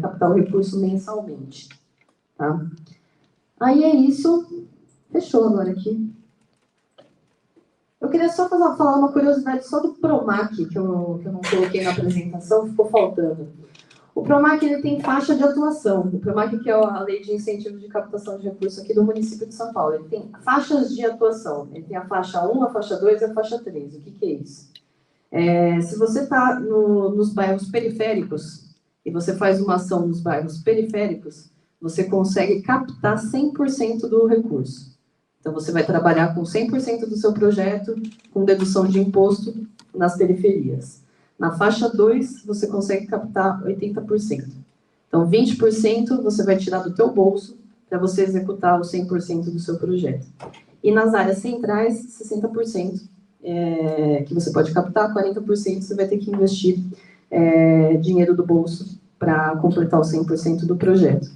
captar o recurso mensalmente. Tá? Aí é isso. Fechou agora aqui. Eu queria só falar uma curiosidade só do PROMAC, que eu não coloquei na apresentação, ficou faltando. O PROMAC ele tem faixa de atuação. O PROMAC, que é a Lei de Incentivo de Captação de Recursos aqui do município de São Paulo, ele tem faixas de atuação. Ele tem a faixa 1, a faixa 2 e a faixa 3. O que é isso? Se você está nos bairros periféricos e você faz uma ação nos bairros periféricos, você consegue captar 100% do recurso. Então, você vai trabalhar com 100% do seu projeto, com dedução de imposto nas periferias. Na faixa 2, você consegue captar 80%. Então, 20% você vai tirar do teu bolso para você executar os 100% do seu projeto. E nas áreas centrais, 60% que você pode captar, 40% você vai ter que investir dinheiro do bolso para completar os 100% do projeto.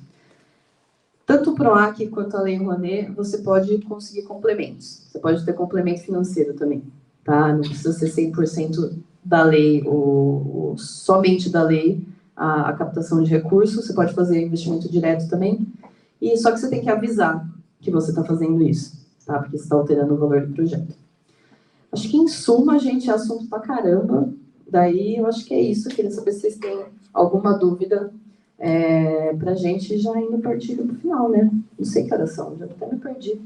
Tanto o PROAC quanto a Lei Rouanet, você pode conseguir complementos. Você pode ter complemento financeiro também, tá? Não precisa ser 100% da lei, ou somente da lei, a captação de recursos. Você pode fazer investimento direto também. E só que você tem que avisar que você está fazendo isso, tá? Porque você está alterando o valor do projeto. Acho que, em suma, gente, é assunto pra caramba. Daí, eu acho que é isso. Queria saber se vocês têm alguma dúvida pra gente já indo partir pro final, né? Não sei que horas são, já até me perdi.